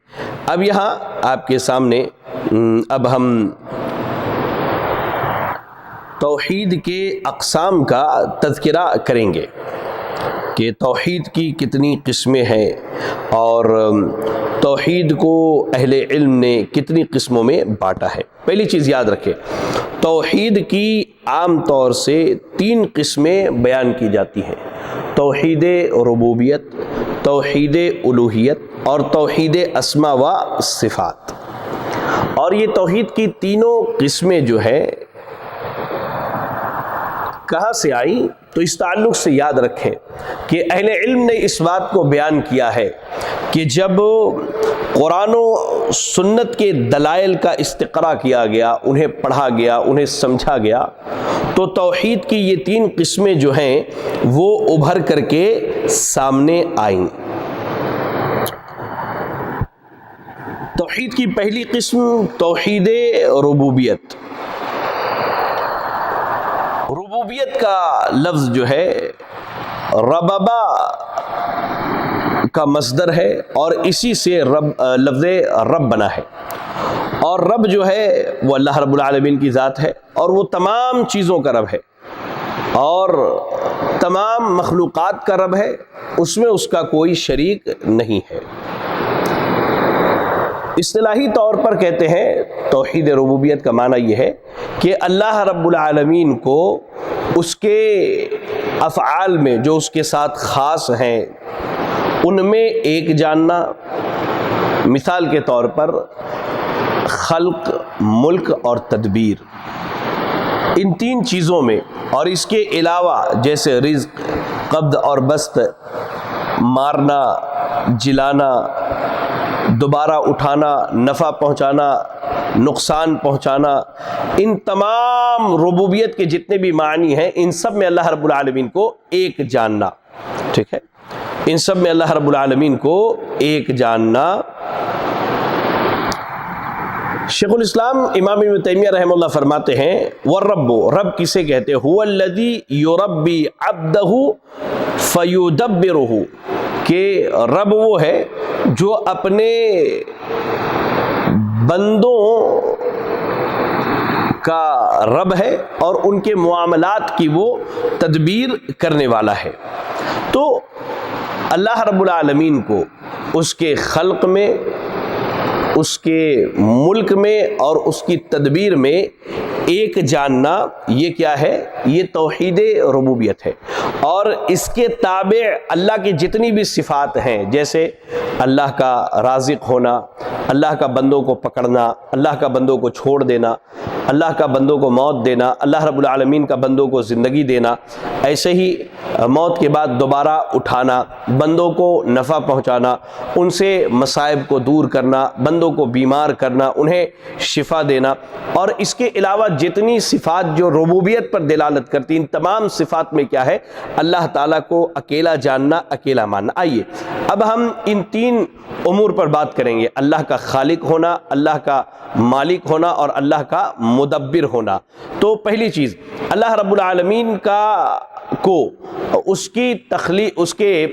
اب یہاں آپ کے سامنے اب ہم توحید کے اقسام کا تذکرہ کریں گے کہ توحید کی کتنی قسمیں ہیں اور توحید کو اہل علم نے کتنی قسموں میں بانٹا ہے۔ پہلی چیز یاد رکھیں توحید کی عام طور سے 3 قسمیں بیان کی جاتی ہیں، توحید ربوبیت، توحید الوہیت اور توحید اسماء و صفات۔ اور یہ توحید کی تینوں قسمیں جو ہے کہاں سے آئی؟ تو اس تعلق سے یاد رکھیں کہ اہل علم نے اس بات کو بیان کیا ہے کہ جب قرآن و سنت کے دلائل کا استقراء کیا گیا، انہیں پڑھا گیا، انہیں سمجھا گیا، تو توحید کی یہ 3 قسمیں جو ہیں وہ ابھر کر کے سامنے آئیں۔ توحید کی پہلی قسم توحید ربوبیت۔ ربوبیت کا لفظ جو ہے رببا کا مصدر ہے اور اسی سے لفظ رب بنا ہے، اور رب جو ہے وہ اللہ رب العالمین کی ذات ہے، اور وہ تمام چیزوں کا رب ہے اور تمام مخلوقات کا رب ہے، اس میں اس کا کوئی شریک نہیں ہے۔ اصطلاحی طور پر کہتے ہیں توحید ربوبیت کا معنی یہ ہے کہ اللہ رب العالمین کو اس کے افعال میں جو اس کے ساتھ خاص ہیں ان میں ایک جاننا، مثال کے طور پر خلق، ملک اور تدبیر، ان 3 چیزوں میں، اور اس کے علاوہ جیسے رزق، قبض اور بسط، مارنا، جلانا، دوبارہ اٹھانا، نفع پہنچانا، نقصان پہنچانا، ان تمام ربوبیت کے جتنے بھی معنی ہیں ان سب میں اللہ رب العالمین کو ایک جاننا، ٹھیک ہے، ان سب میں اللہ رب العالمین کو ایک جاننا۔ شیخ الاسلام امام ابن تیمیہ رحمہ اللہ فرماتے ہیں والرب، رب کسے کہتے ہیں؟ هو الذی یربی عبدہ فیدبرہ، کہ رب وہ ہے جو اپنے بندوں کا رب ہے اور ان کے معاملات کی وہ تدبیر کرنے والا ہے۔ تو اللہ رب العالمین کو اس کے خلق میں، اس کے ملک میں اور اس کی تدبیر میں ایک جاننا، یہ کیا ہے؟ یہ توحید ربوبیت ہے۔ اور اس کے تابع اللہ کی جتنی بھی صفات ہیں، جیسے اللہ کا رازق ہونا، اللہ کا بندوں کو پکڑنا، اللہ کا بندوں کو چھوڑ دینا، اللہ کا بندوں کو موت دینا، اللہ رب العالمین کا بندوں کو زندگی دینا، ایسے ہی موت کے بعد دوبارہ اٹھانا، بندوں کو نفع پہنچانا، ان سے مصائب کو دور کرنا، بندوں کو بیمار کرنا، انہیں شفا دینا، اور اس کے علاوہ جتنی صفات جو ربوبیت پر دلالت کرتی، ان تمام صفات میں کیا ہے؟ اللہ تعالیٰ کو اکیلا جاننا، اکیلا ماننا۔ آئیے اب ہم ان 3 امور پر بات کریں گے، اللہ کا خالق ہونا، اللہ کا مالک ہونا اور اللہ کا مدبر ہونا۔ تو پہلی چیز، اللہ رب العالمین کو اس کی تخلیق، اس کے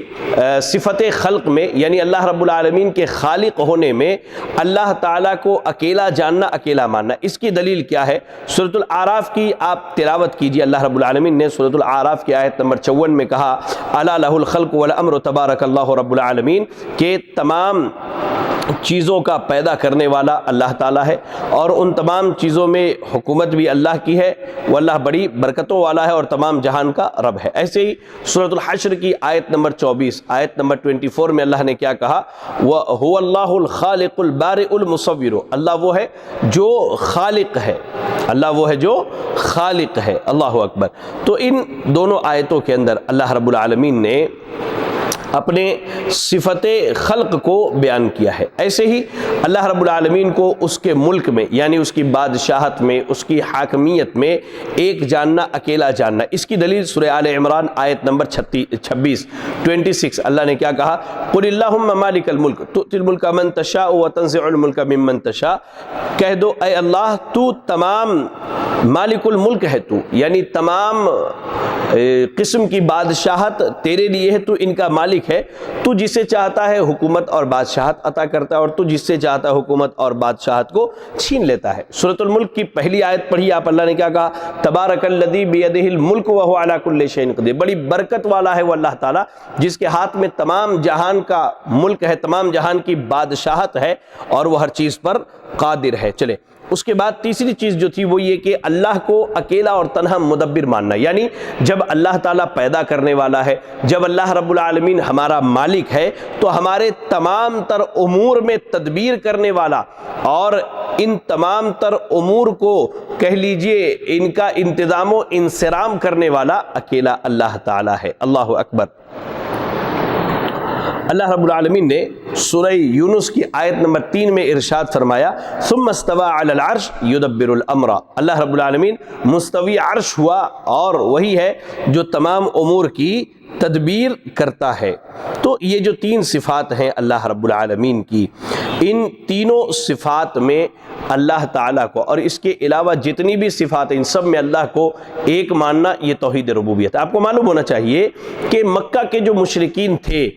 صفت خلق میں، یعنی اللہ رب العالمین کے خالق ہونے میں اللہ تعالیٰ کو اکیلا جاننا، اکیلا ماننا۔ اس کی دلیل کیا ہے؟ سورۃ الاعراف کی آپ تلاوت کیجئے۔ اللہ رب العالمین نے سورۃ الاعراف کی آیت نمبر 54 میں کہا الا لہ الخلق والامر تبارک اللہ رب العالمین، کہ تمام چیزوں کا پیدا کرنے والا اللہ تعالیٰ ہے اور ان تمام چیزوں میں حکومت بھی اللہ کی ہے، وہ اللہ بڑی برکتوں والا ہے اور تمام جہان کا رب ہے۔ ایسے ہی سورۃ الحشر کی آیت نمبر 24، آیت نمبر 24 میں اللہ نے کیا کہا؟ وَهُوَ اللَّهُ الْخَالِقُ الْبَارِئُ الْمُصَوِّرُ، اللہ وہ ہے جو خالق ہے، اللہ وہ ہے جو خالق ہے۔ اللہ اکبر۔ تو ان دونوں آیتوں کے اندر اللہ رب العالمین نے اپنے صفت خلق کو بیان کیا ہے۔ ایسے ہی اللہ رب العالمین کو اس کے ملک میں، یعنی اس کی بادشاہت میں، اس کی حاکمیت میں ایک جاننا، اکیلا جاننا۔ اس کی دلیل سورہ آل عمران آیت نمبر 26 اللہ نے کیا کہا؟ قل اللہم مالک الملک تؤتی الملک من تشاء وتنزع الملک ممن تشاء، کہہ دو اے اللہ تو تمام مالک الملک ہے، تو یعنی تمام قسم کی بادشاہت تیرے لیے ہے، تو ان کا مالک ہے، تو جسے چاہتا ہے حکومت اور بادشاہت عطا کرتا ہے اور تو جس سے چاہتا ہے حکومت اور بادشاہت کو چھین لیتا ہے۔ سورۃ الملک کی پہلی آیت پڑھی آپ، اللہ نے کیا کہا؟ تبارک الذی بیدہ الملک وہو علی کل شیء قدیر، بڑی برکت والا ہے وہ اللہ تعالیٰ جس کے ہاتھ میں تمام جہان کا ملک ہے، تمام جہان کی بادشاہت ہے اور وہ ہر چیز پر قادر ہے۔ چلے اس کے بعد تیسری چیز جو تھی وہ یہ کہ اللہ کو اکیلا اور تنہا مدبر ماننا، یعنی جب اللہ تعالیٰ پیدا کرنے والا ہے، جب اللہ رب العالمین ہمارا مالک ہے، تو ہمارے تمام تر امور میں تدبیر کرنے والا اور ان تمام تر امور کو کہہ لیجئے ان کا انتظام و انصرام کرنے والا اکیلا اللہ تعالیٰ ہے۔ اللہ اکبر۔ اللہ رب العالمین نے سورہ یونس کی آیت نمبر 3 میں ارشاد فرمایا ثم استوى على العرش يدبر الامر، اللہ رب العالمین مستوی عرش ہوا اور وہی ہے جو تمام امور کی تدبیر کرتا ہے۔ تو یہ جو 3 صفات ہیں اللہ رب العالمین کی، ان تینوں صفات میں اللہ تعالیٰ کو اور اس کے علاوہ جتنی بھی صفات ہیں ان سب میں اللہ کو ایک ماننا، یہ توحید ربوبیت ہے۔ آپ کو معلوم ہونا چاہیے کہ مکہ کے جو مشرکین تھے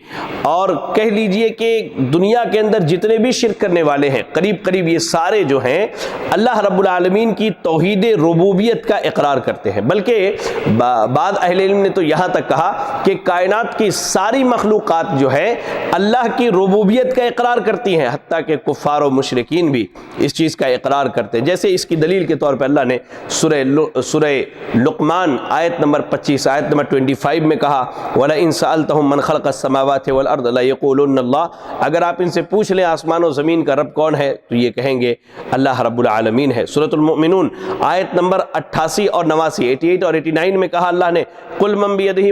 اور کہہ لیجئے کہ دنیا کے اندر جتنے بھی شرک کرنے والے ہیں قریب یہ سارے جو ہیں اللہ رب العالمین کی توحید ربوبیت کا اقرار کرتے ہیں، بلکہ بعض اہل علم نے تو یہاں تک کہا کہ کائنات کی ساری مخلوقات جو ہے اللہ کی ربوبیت کا اقرار کرتی ہیں، حتیٰ کہ کفار و مشرکین بھی اس چیز کا اقرار کرتے ہیں۔ جیسے اس کی دلیل کے طور پہ اللہ نے سورہ لقمان آیت نمبر 25 آیت نمبر 25 میں کہا وَلَئِن سَأَلْتَهُم مَّن خَلَقَ السَّمَاوَاتِ وَالْأَرْضَ لَيَقُولُنَّ اللَّهُ، اگر آپ ان سے پوچھ لیں آسمان و زمین کا رب کون ہے تو یہ کہیں گے اللہ رب العالمین ہے۔ سورۃ المؤمنون آیت نمبر 88 اور 89 88 اور 89 میں کہا اللہ نے قُلْ مَن بِيَدِهِ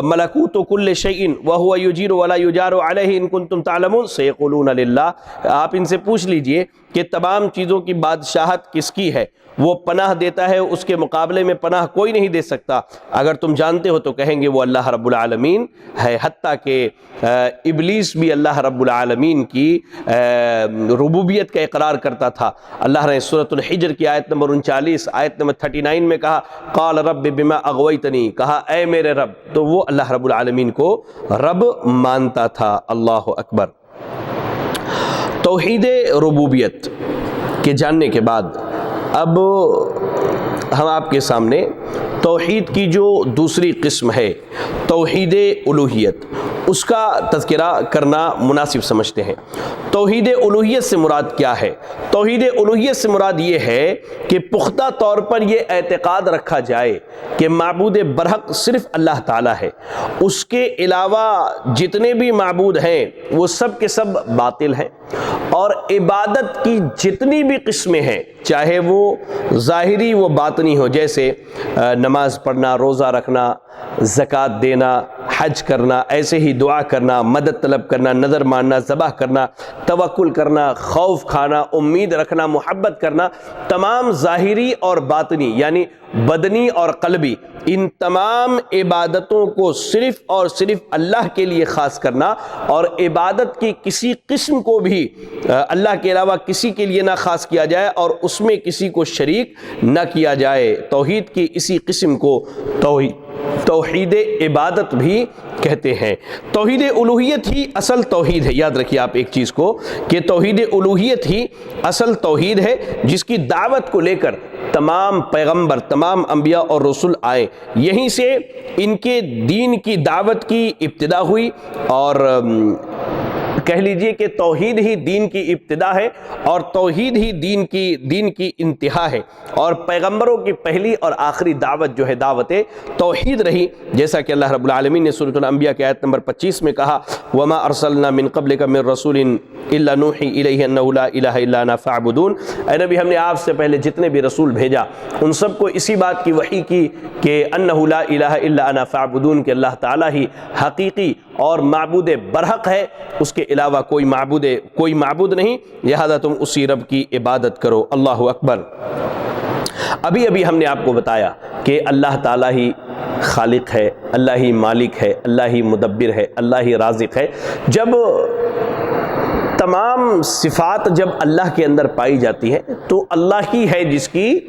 مَلَكُوتُ كُلِّ شَيْءٍ وَهُوَ يُجِيرُ وَلَا يُجَارُ عَلَيْهِ إِن كُنتُمْ تَعْلَمُونَ سَيَقُولُونَ لِلَّهِ، آپ ان سے پوچھ لیجئے کہ تمام چیزوں کی بادشاہت کس کی ہے، وہ پناہ دیتا ہے، اس کے مقابلے میں پناہ کوئی نہیں دے سکتا، اگر تم جانتے ہو تو کہیں گے وہ اللہ رب العالمین ہے۔ حتیٰ کہ ابلیس بھی اللہ رب العالمین کی ربوبیت کا اقرار کرتا تھا۔ اللہ نے سورۃ الحجر کی آیت نمبر 39 آیت نمبر 39 میں کہا قال رب بما اغویتنی، کہا اے میرے رب، تو وہ اللہ رب العالمین کو رب مانتا تھا۔ اللہ اکبر۔ توحید ربوبیت کے جاننے کے بعد اب ہم آپ کے سامنے توحید کی جو دوسری قسم ہے توحید الوہیت، اس کا تذکرہ کرنا مناسب سمجھتے ہیں۔ توحید الوہیت سے مراد کیا ہے؟ توحید الوہیت سے مراد یہ ہے کہ پختہ طور پر یہ اعتقاد رکھا جائے کہ معبود برحق صرف اللہ تعالیٰ ہے، اس کے علاوہ جتنے بھی معبود ہیں وہ سب کے سب باطل ہیں، اور عبادت کی جتنی بھی قسمیں ہیں چاہے وہ ظاہری و باطنی ہو، جیسے نماز پڑھنا، روزہ رکھنا، زکوٰۃ دینا، حج کرنا، ایسے ہی دعا کرنا، مدد طلب کرنا، نظر ماننا، ذبح کرنا، توکل کرنا، خوف کھانا، امید رکھنا، محبت کرنا، تمام ظاہری اور باطنی یعنی بدنی اور قلبی، ان تمام عبادتوں کو صرف اور صرف اللہ کے لیے خاص کرنا، اور عبادت کی کسی قسم کو بھی اللہ کے علاوہ کسی کے لیے نہ خاص کیا جائے اور اس میں کسی کو شریک نہ کیا جائے۔ توحید کی اسی قسم کو توحید عبادت بھی کہتے ہیں۔ توحید الوہیت ہی اصل توحید ہے۔ یاد رکھیے آپ ایک چیز کو کہ توحید الوہیت ہی اصل توحید ہے، جس کی دعوت کو لے کر تمام پیغمبر، تمام انبیاء اور رسول آئے، یہیں سے ان کے دین کی دعوت کی ابتدا ہوئی، اور کہہ لیجئے کہ توحید ہی دین کی ابتدا ہے اور توحید ہی دین کی انتہا ہے، اور پیغمبروں کی پہلی اور آخری دعوت جو ہے دعوت توحید رہی، جیسا کہ اللہ رب العالمین نے سورۃ الانبیاء کی آیت نمبر 25 میں کہا وما ارسلنا من قبلک من رسول الا نوحی الیہ انہ لا الہ الا انا فاعبدون، اے نبی ہم نے آپ سے پہلے جتنے بھی رسول بھیجا ان سب کو اسی بات کی وحی کی کہ انہ لا الہ الا انا فاعبدون، کہ اللہ تعالیٰ ہی حقیقی اور معبود برحق ہے، اس کے علاوہ کوئی معبود نہیں، لہذا تم اسی رب کی عبادت کرو۔ اللہ اکبر۔ ابھی ہم نے آپ کو بتایا کہ اللہ تعالیٰ ہی خالق ہے، اللہ ہی مالک ہے، اللہ ہی مدبر ہے، اللہ ہی رازق ہے۔ جب تمام صفات جب اللہ کے اندر پائی جاتی ہیں تو اللہ ہی ہے جس کی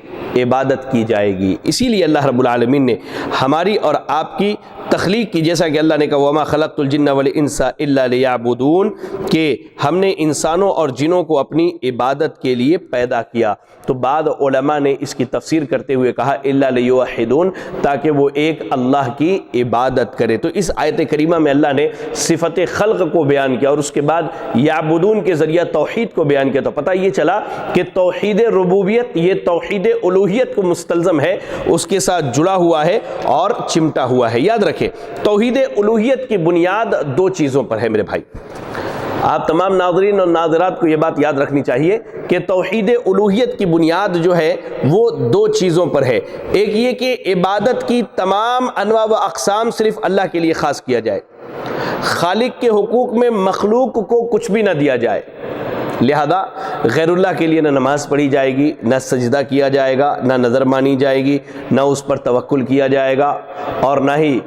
عبادت کی جائے گی۔ اسی لیے اللہ رب العالمین نے ہماری اور آپ کی تخلیق کی، جیسا کہ اللہ نے کہا وَمَا خَلَقْتُ الْجِنَّ وَالْإِنسَ إِلَّا لِيَعْبُدُونَ، کہ ہم نے انسانوں اور جنوں کو اپنی عبادت کے لیے پیدا کیا۔ تو بعض علماء نے اس کی تفسیر کرتے ہوئے کہا إِلَّا لِيُوَحِّدُونَ، تاکہ وہ ایک اللہ کی عبادت کرے۔ تو اس آیت کریمہ میں اللہ نے صفت خلق کو بیان کیا، اور اس کے بعد یعبدون نون کے ذریعہ توحید کو بیان کیا، تو پتہ یہ چلا کہ توحید ربوبیت یہ توحید الوہیت کو مستلزم ہے، اس کے ساتھ جڑا ہوا ہے اور چمٹا ہوا ہے۔ یاد رکھیں توحید الوہیت کی بنیاد دو چیزوں پر ہے میرے بھائی۔ آپ تمام ناظرین اور ناظرات کو یہ بات یاد رکھنی چاہیے کہ توحید الوہیت کی بنیاد جو ہے وہ دو چیزوں پر ہے۔ ایک یہ کہ عبادت کی تمام انواع و اقسام صرف اللہ کے لیے خاص کیا جائے، خالق کے حقوق میں مخلوق کو کچھ بھی نہ دیا جائے، لہذا غیر اللہ کے لیے نہ نماز پڑھی جائے گی، نہ سجدہ کیا جائے گا، نہ نظر مانی جائے گی، نہ اس پر توکل کیا جائے گا، اور نہ ہی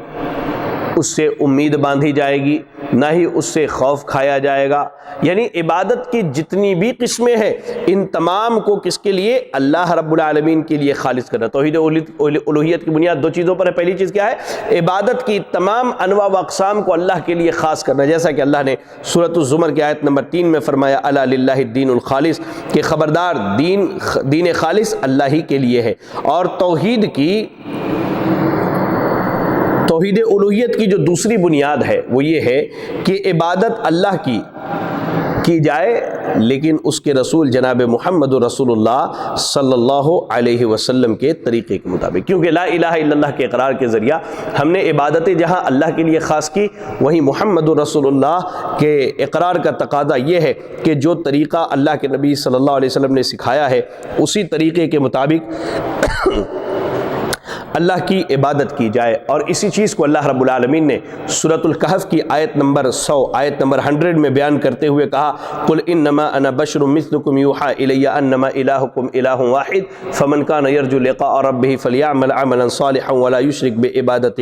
اس سے امید باندھی جائے گی، نہ ہی اس سے خوف کھایا جائے گا۔ یعنی عبادت کی جتنی بھی قسمیں ہیں ان تمام کو کس کے لیے؟ اللہ رب العالمین کے لیے خالص کرنا۔ توحید الوہیت کی بنیاد دو چیزوں پر ہے۔ پہلی چیز کیا ہے؟ عبادت کی تمام انواع و اقسام کو اللہ کے لیے خاص کرنا، جیسا کہ اللہ نے سورۃ الزمر کی آیت نمبر 3 میں فرمایا الا للہ الدین الخالص، کہ خبردار دین خالص اللہ ہی کے لیے ہے۔ اور توحید الوہیت کی جو دوسری بنیاد ہے وہ یہ ہے کہ عبادت اللہ کی جائے لیکن اس کے رسول جناب محمد رسول اللہ صلی اللہ علیہ وسلم کے طریقے کے مطابق، کیونکہ لا الہ الا اللہ کے اقرار کے ذریعہ ہم نے عبادتیں جہاں اللہ کے لیے خاص کی، وہیں محمد رسول اللہ کے اقرار کا تقاضا یہ ہے کہ جو طریقہ اللہ کے نبی صلی اللہ علیہ وسلم نے سکھایا ہے اسی طریقے کے مطابق اللہ کی عبادت کی جائے۔ اور اسی چیز کو اللہ رب العالمین نے سورۃ الکہف کی آیت نمبر 100 آیت نمبر 100 میں بیان کرتے ہوئے کہا قل انما انا بشر مثلکم یوحی الی انما الہکم الہ واحد فمن کان یرجو لقاء ربہ فلیعمل عملا صالحا ولا یشرک بعبادت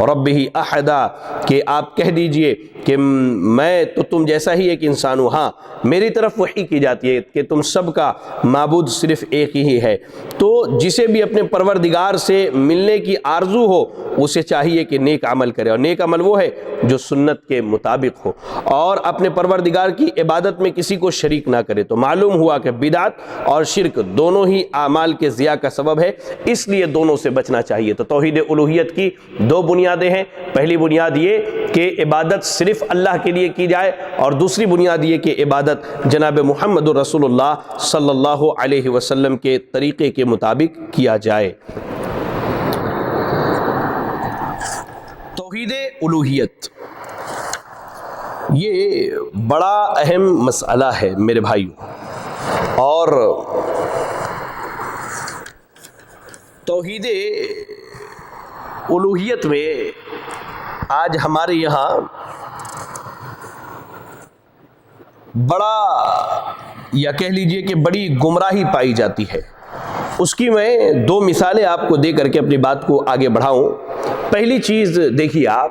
ربہ احدا، کہ آپ کہہ دیجئے کہ میں تو تم جیسا ہی ایک انسان ہوں، ہاں میری طرف وحی کی جاتی ہے کہ تم سب کا معبود صرف ایک ہی ہے، تو جسے بھی اپنے پروردگار سے ملنے کی آرزو ہو اسے چاہیے کہ نیک عمل کرے، اور نیک عمل وہ ہے جو سنت کے مطابق ہو، اور اپنے پروردگار کی عبادت میں کسی کو شریک نہ کرے۔ تو معلوم ہوا کہ بدعت اور شرک دونوں ہی اعمال کے ضیاع کا سبب ہے، اس لیے دونوں سے بچنا چاہیے۔ تو توحید الوہیت کی دو بنیادیں ہیں، پہلی بنیاد یہ کہ عبادت صرف اللہ کے لیے کی جائے، اور دوسری بنیاد یہ کہ عبادت جناب محمد رسول اللہ صلی اللہ علیہ وسلم کے طریقے کے مطابق کیا جائے۔ توحید الوہیت یہ بڑا اہم مسئلہ ہے میرے بھائیوں، اور توحید الوہیت میں آج ہمارے یہاں بڑا، یا کہہ لیجئے کہ بڑی گمراہی پائی جاتی ہے۔ اس کی میں دو مثالیں آپ کو دے کر کے اپنی بات کو آگے بڑھاؤں۔ پہلی چیز دیکھیے، آپ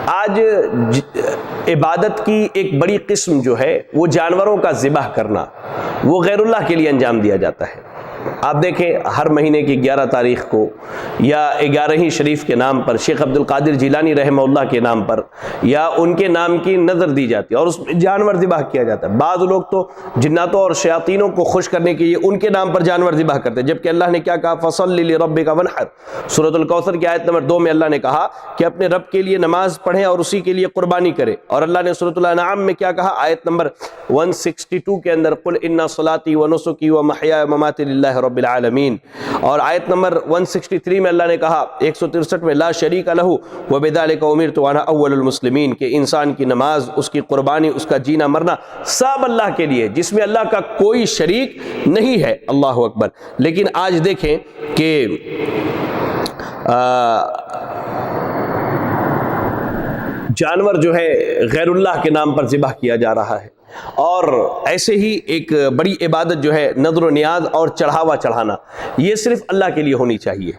آج عبادت کی ایک بڑی قسم جو ہے وہ جانوروں کا ذبح کرنا، وہ غیر اللہ کے لیے انجام دیا جاتا ہے۔ آپ دیکھیں ہر مہینے کی 11 تاریخ کو یا 11 شریف کے نام پر شیخ عبد القادر جیلانی رحمہ اللہ کے نام پر یا ان کے نام کی نظر دی جاتی ہے اور اس میں جانور ذبح کیا جاتا ہے۔ بعض لوگ تو جناتوں اور شیاطینوں کو خوش کرنے کے لیے ان کے نام پر جانور ذبح کرتے ہیں، جبکہ اللہ نے کیا کہا؟ فَصَلِّ لِرَبِّكَ وَانْحَرْ۔ سورۃ الکوثر کی آیت نمبر 2 میں اللہ نے کہا کہ اپنے رب کے لیے نماز پڑھیں اور اسی کے لیے قربانی کریں، اور اللہ نے سورۃ الانعام میں کیا کہا؟ آیت نمبر 162 کے اندر قُلْ إِنَّ صَلَاتِي وَنُسُكِي وَمَحْيَايَ وَمَمَاتِي لِلَّهِ رب العالمین، اور آیت نمبر 163 میں اللہ نے کہا 163 میں لا شریک لہ وبذلک امرت وانا اول المسلمین، کہ انسان کی نماز، اس کی قربانی، اس کا جینا مرنا سب اللہ کے لیے، جس میں اللہ کا کوئی شریک نہیں ہے۔ اللہ اکبر۔ لیکن آج دیکھیں کہ جانور جو ہے غیر اللہ کے نام پر ذبح کیا جا رہا ہے، اور ایسے ہی ایک بڑی عبادت جو ہے نذر و نیاز اور چڑھاوا چڑھانا، یہ صرف اللہ کے لیے ہونی چاہیے۔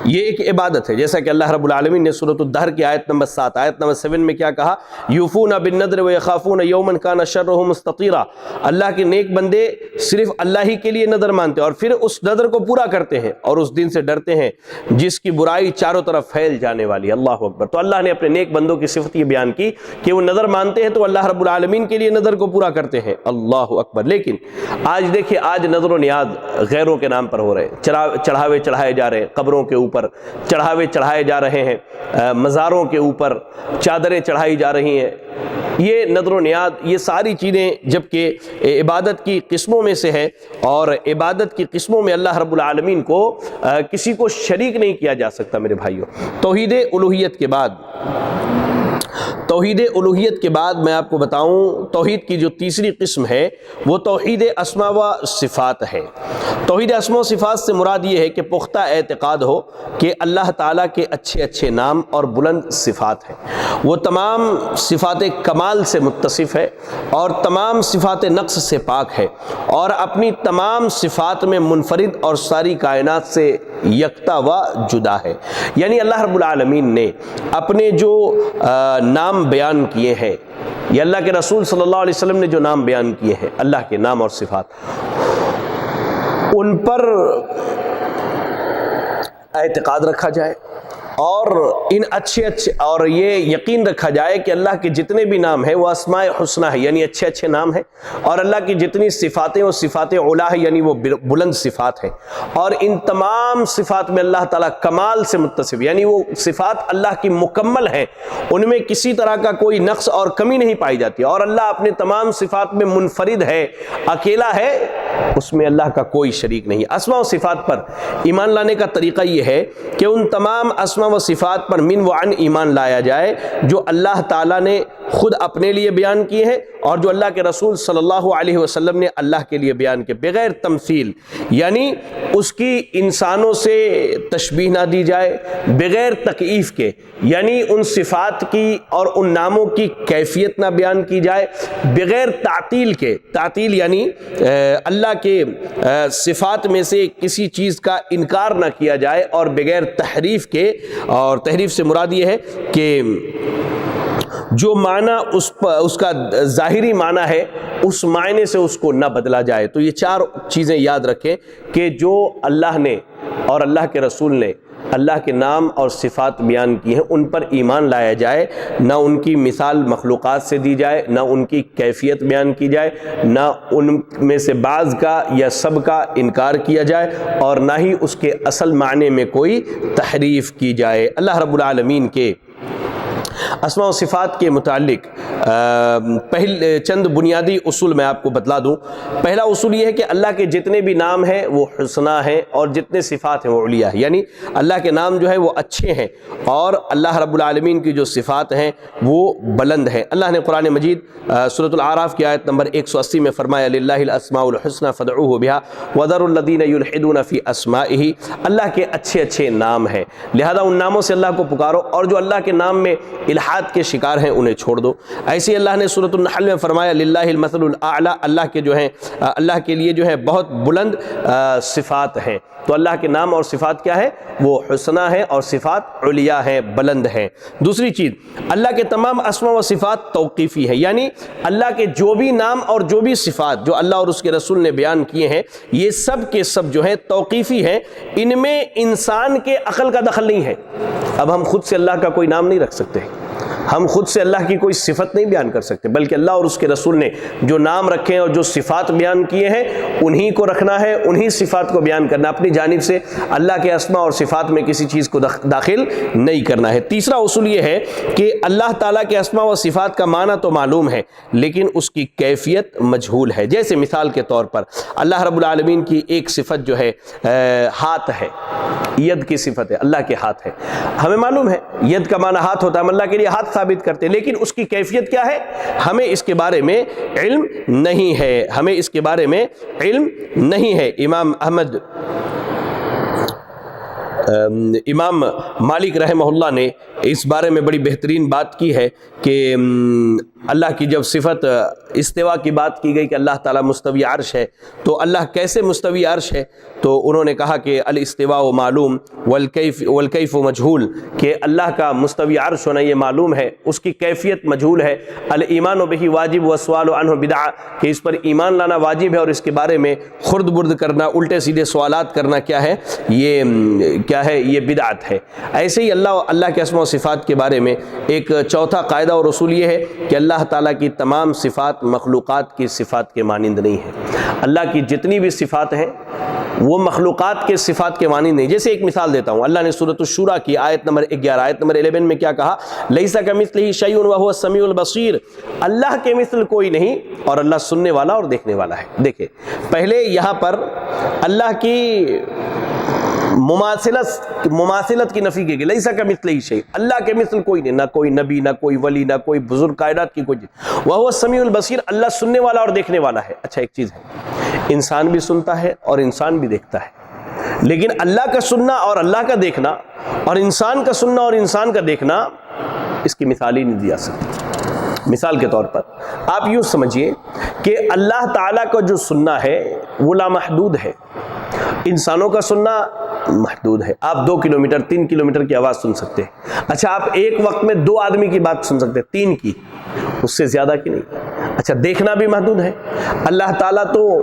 یہ ایک عبادت ہے، جیسا کہ اللہ رب العالمین نے سورۃ الدہر کی آیت نمبر 7 آیت نمبر 7 میں کیا کہا؟ یوفون بالنذر ویخافون یوما کان شرہ مستطیرا۔ اللہ کے نیک بندے صرف اللہ ہی کے لیے نذر مانتے ہیں اور پھر اس نذر کو پورا کرتے ہیں، اور اس دن سے ڈرتے ہیں جس کی برائی چاروں طرف پھیل جانے والی۔ اللہ اکبر۔ تو اللہ نے اپنے نیک بندوں کی صفت یہ بیان کی کہ وہ نذر مانتے ہیں تو اللہ رب العالمین کے لیے نذر کو پورا کرتے ہیں۔ اللہ اکبر۔ لیکن آج دیکھیں، آج نذر و نیاز غیروں کے نام پر ہو رہے ہیں، چڑھاوے چڑھائے جا رہے ہیں، قبروں کے اوپر چڑھاوے چڑھائے جا رہے ہیں، مزاروں کے اوپر چادریں چڑھائی جا رہی ہیں، یہ نظر و نیاز، یہ ساری چیزیں جبکہ عبادت کی قسموں میں سے ہے، اور عبادت کی قسموں میں اللہ رب العالمین کو کسی کو شریک نہیں کیا جا سکتا میرے بھائیوں۔ توحید الوہیت کے بعد میں آپ کو بتاؤں، توحید کی جو تیسری قسم ہے وہ توحید اسماء و صفات ہے۔ توحید اسماء و صفات سے مراد یہ ہے کہ پختہ اعتقاد ہو کہ اللہ تعالیٰ کے اچھے اچھے نام اور بلند صفات ہیں، وہ تمام صفات کمال سے متصف ہے اور تمام صفات نقص سے پاک ہے، اور اپنی تمام صفات میں منفرد اور ساری کائنات سے یکتا و جدا ہے۔ یعنی اللہ رب العالمین نے اپنے جو نام بیان کیے ہیں، یا اللہ کے رسول صلی اللہ علیہ وسلم نے جو نام بیان کیے ہیں، اللہ کے نام اور صفات، ان پر اعتقاد رکھا جائے، اور ان اچھے اور یہ یقین رکھا جائے کہ اللہ کے جتنے بھی نام ہیں وہ اسماء حسنہ ہے، یعنی اچھے اچھے نام ہیں، اور اللہ کی جتنی صفاتیں وہ صفات علا ہے، یعنی وہ بلند صفات ہیں، اور ان تمام صفات میں اللہ تعالیٰ کمال سے متصف، یعنی وہ صفات اللہ کی مکمل ہیں، ان میں کسی طرح کا کوئی نقص اور کمی نہیں پائی جاتی، اور اللہ اپنے تمام صفات میں منفرد ہے، اکیلا ہے، اس میں اللہ کا کوئی شریک نہیں۔ اسماء و صفات پر ایمان لانے کا طریقہ یہ ہے کہ ان تمام اسماء و صفات پر من وعن ایمان لایا جائے جو اللہ تعالیٰ نے خود اپنے لیے بیان کیے ہیں، اور جو اللہ کے رسول صلی اللہ علیہ وسلم نے اللہ کے لیے بیان کیے، بغیر تمثیل، یعنی اس کی انسانوں سے تشبیہ نہ دی جائے، بغیر تکییف کے، یعنی ان صفات کی اور ان ناموں کی کیفیت نہ بیان کی جائے، بغیر تعطیل کے، تعطیل یعنی اللہ کے صفات میں سے کسی چیز کا انکار نہ کیا جائے، اور بغیر تحریف کے، اور تحریف سے مراد یہ ہے کہ جو معنی اس کا ظاہری معنی ہے اس معنی سے اس کو نہ بدلا جائے۔ تو یہ چار چیزیں یاد رکھیں کہ جو اللہ نے اور اللہ کے رسول نے اللہ کے نام اور صفات بیان کی ہیں ان پر ایمان لایا جائے، نہ ان کی مثال مخلوقات سے دی جائے، نہ ان کی کیفیت بیان کی جائے، نہ ان میں سے بعض کا یا سب کا انکار کیا جائے، اور نہ ہی اس کے اصل معنی میں کوئی تحریف کی جائے۔ اللہ رب العالمین کے اسماء و صفات کے متعلق چند بنیادی اصول میں آپ کو بتلا دوں۔ پہلا اصول یہ ہے کہ اللہ کے جتنے بھی نام ہیں وہ حسنہ ہیں، اور جتنے صفات ہیں وہ علیہ ہیں، یعنی اللہ کے نام جو ہے وہ اچھے ہیں، اور اللہ رب العالمین کی جو صفات ہیں وہ بلند ہیں۔ اللہ نے قرآن مجید سورۃ الاعراف کی آیت نمبر 180 میں فرمایا للہ الاسماء الحسنى فادعوہ بها وذروا الذین یلحدون فی اسمائہ، اللہ کے اچھے اچھے نام ہیں، لہذا ان ناموں سے اللہ کو پکارو، اور جو اللہ کے نام میں الحاد کے شکار ہیں انہیں چھوڑ دو۔ ایسے اللہ نے سورۃ النحل میں فرمایا للہ المثل الاعلی، اللہ کے جو ہیں اللہ کے لیے جو ہے بہت بلند صفات ہیں۔ تو اللہ کے نام اور صفات کیا ہے؟ وہ حسنہ ہیں اور صفات علیہ ہیں، بلند ہیں۔ دوسری چیز، اللہ کے تمام اسماء و صفات توقیفی ہیں، یعنی اللہ کے جو بھی نام اور جو بھی صفات جو اللہ اور اس کے رسول نے بیان کیے ہیں یہ سب کے سب جو ہیں توقیفی ہیں، ان میں انسان کے عقل کا دخل نہیں ہے۔ اب ہم خود سے اللہ کا کوئی نام نہیں رکھ سکتے، ہم خود سے اللہ کی کوئی صفت نہیں بیان کر سکتے، بلکہ اللہ اور اس کے رسول نے جو نام رکھے ہیں اور جو صفات بیان کیے ہیں انہی کو رکھنا ہے، انہی صفات کو بیان کرنا، اپنی جانب سے اللہ کے اسماء اور صفات میں کسی چیز کو داخل نہیں کرنا ہے۔ تیسرا اصول یہ ہے کہ اللہ تعالیٰ کے اسماء و صفات کا معنی تو معلوم ہے لیکن اس کی کیفیت مجہول ہے۔ جیسے مثال کے طور پر اللہ رب العالمین کی ایک صفت جو ہے ہاتھ ہے، ید کی صفت ہے، اللہ کے ہاتھ ہے، ہمیں معلوم ہے ید کا معنی ہاتھ ہوتا ہے، ہم اللہ کے لیے ہاتھ ثابت کرتے ہیں، لیکن اس کی کیفیت کیا ہے ہمیں اس کے بارے میں علم نہیں ہے، ہمیں اس کے بارے میں علم نہیں ہے۔ امام مالک رحمہ اللہ نے اس بارے میں بڑی بہترین بات کی ہے کہ اللہ کی جب صفت استوا کی بات کی گئی کہ اللہ تعالیٰ مستوی عرش ہے، تو اللہ کیسے مستوی عرش ہے؟ تو انہوں نے کہا کہ الاستواء معلوم والکیف مجہول، کہ اللہ کا مستوی عرش ہونا یہ معلوم ہے، اس کی کیفیت مجہول ہے۔ الایمان بہ واجب والسؤال عنہ بدعہ، کہ اس پر ایمان لانا واجب ہے اور اس کے بارے میں خرد برد کرنا، الٹے سیدھے سوالات کرنا کیا ہے؟ یہ بدعت ہے۔ ایسے ہی اللہ کے اسماء و صفات کے بارے میں ایک چوتھا قاعدہ اور اصول یہ ہے کہ اللہ تعالیٰ کی تمام صفات مخلوقات کی صفات کے مانند نہیں ہے۔ اللہ کی جتنی بھی صفات ہیں وہ مخلوقات کے صفات کے معنی نہیں. جیسے ایک مثال دیتا ہوں, اللہ نے سورۃ الشورى کی آیت نمبر 11 آیت نمبر 11 میں کیا کہا؟ لیس کمثلہ شیء وہو السمیع البصیر, اللہ کے مثل کوئی نہیں اور اللہ سننے والا اور دیکھنے والا ہے. دیکھیں پہلے یہاں پر اللہ کی مماثلت کی نفی کی گئی, لیس کمثلہ شیء, اللہ کے مثل کوئی نہیں, نہ کوئی نبی, نہ کوئی ولی, نہ کوئی بزرگ کائنات کی کوئی چیز. وہو السمیع البصیر, اللہ سننے والا اور دیکھنے والا ہے. اچھا ایک چیز ہے, انسان بھی سنتا ہے اور انسان بھی دیکھتا ہے, لیکن اللہ کا سننا اور اللہ کا دیکھنا اور انسان کا سننا اور انسان کا دیکھنا اس کی مثال ہی نہیں دی جا سکتی. مثال کے طور پر آپ یوں سمجھیے کہ اللہ تعالیٰ کا جو سننا ہے وہ لامحدود ہے, انسانوں کا سننا محدود ہے. آپ 2 کلومیٹر 3 کلومیٹر کی آواز سن سکتے ہیں. اچھا آپ ایک وقت میں 2 آدمی کی بات سن سکتے ہیں, 3 کی, اس سے زیادہ کی نہیں. اچھا دیکھنا بھی محدود ہے. اللہ تعالیٰ تو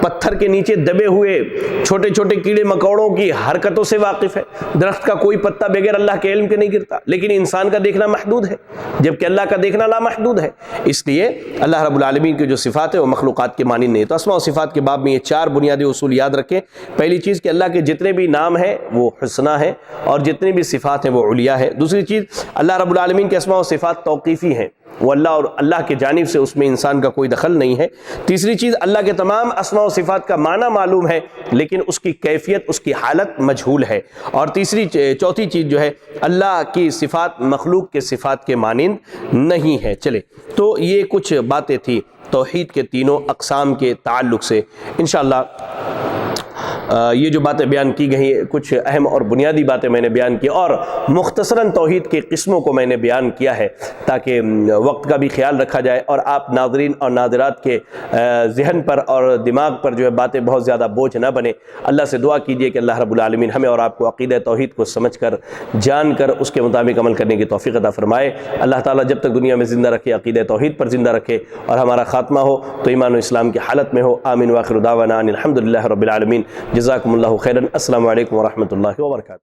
پتھر کے نیچے دبے ہوئے چھوٹے چھوٹے کیڑے مکوڑوں کی حرکتوں سے واقف ہے. درخت کا کوئی پتا بغیر اللہ کے علم کے نہیں گرتا, لیکن انسان کا دیکھنا محدود ہے جبکہ اللہ کا دیکھنا لامحدود ہے. اس لیے اللہ رب العالمین کی جو صفات ہے وہ مخلوقات کے مانند نہیں. تو اسماء و صفات کے باب میں یہ 4 بنیادی اصول یاد رکھیں. پہلی چیز کہ اللہ کے جتنے بھی نام ہیں وہ حسنہ ہیں اور جتنی بھی صفات ہیں وہ علیہ ہے. دوسری چیز اللہ رب العالمین کے اسماء و صفات توقیفی ہیں, وہ اللہ اور اللہ کی جانب سے اس میں انسان کا کوئی دخل نہیں ہے. تیسری چیز اللہ کے تمام اسماء و صفات کا معنی معلوم ہے لیکن اس کی کیفیت, اس کی حالت مجہول ہے. اور چوتھی چیز جو ہے اللہ کی صفات مخلوق کے صفات کے مانند نہیں ہے. چلے تو یہ کچھ باتیں تھی توحید کے تینوں اقسام کے تعلق سے. انشاءاللہ یہ جو باتیں بیان کی گئی کچھ اہم اور بنیادی باتیں میں نے بیان کی اور مختصراً توحید کی قسموں کو میں نے بیان کیا ہے تاکہ وقت کا بھی خیال رکھا جائے اور آپ ناظرین اور ناظرات کے ذہن پر اور دماغ پر جو ہے باتیں بہت زیادہ بوجھ نہ بنے. اللہ سے دعا کیجئے کہ اللہ رب العالمین ہمیں اور آپ کو عقیدہ توحید کو سمجھ کر جان کر اس کے مطابق عمل کرنے کی توفیق عطا فرمائے. اللہ تعالیٰ جب تک دنیا میں زندہ رکھے عقیدہ توحید پر زندہ رکھے اور ہمارا خاتمہ ہو تو ایمان و اسلام کی حالت میں ہو. آمین. وآخر دعوانا ان الحمد للہ رب العالمین. جزاکم اللہ خیرا. السلام علیکم ورحمۃ اللہ وبرکاتہ.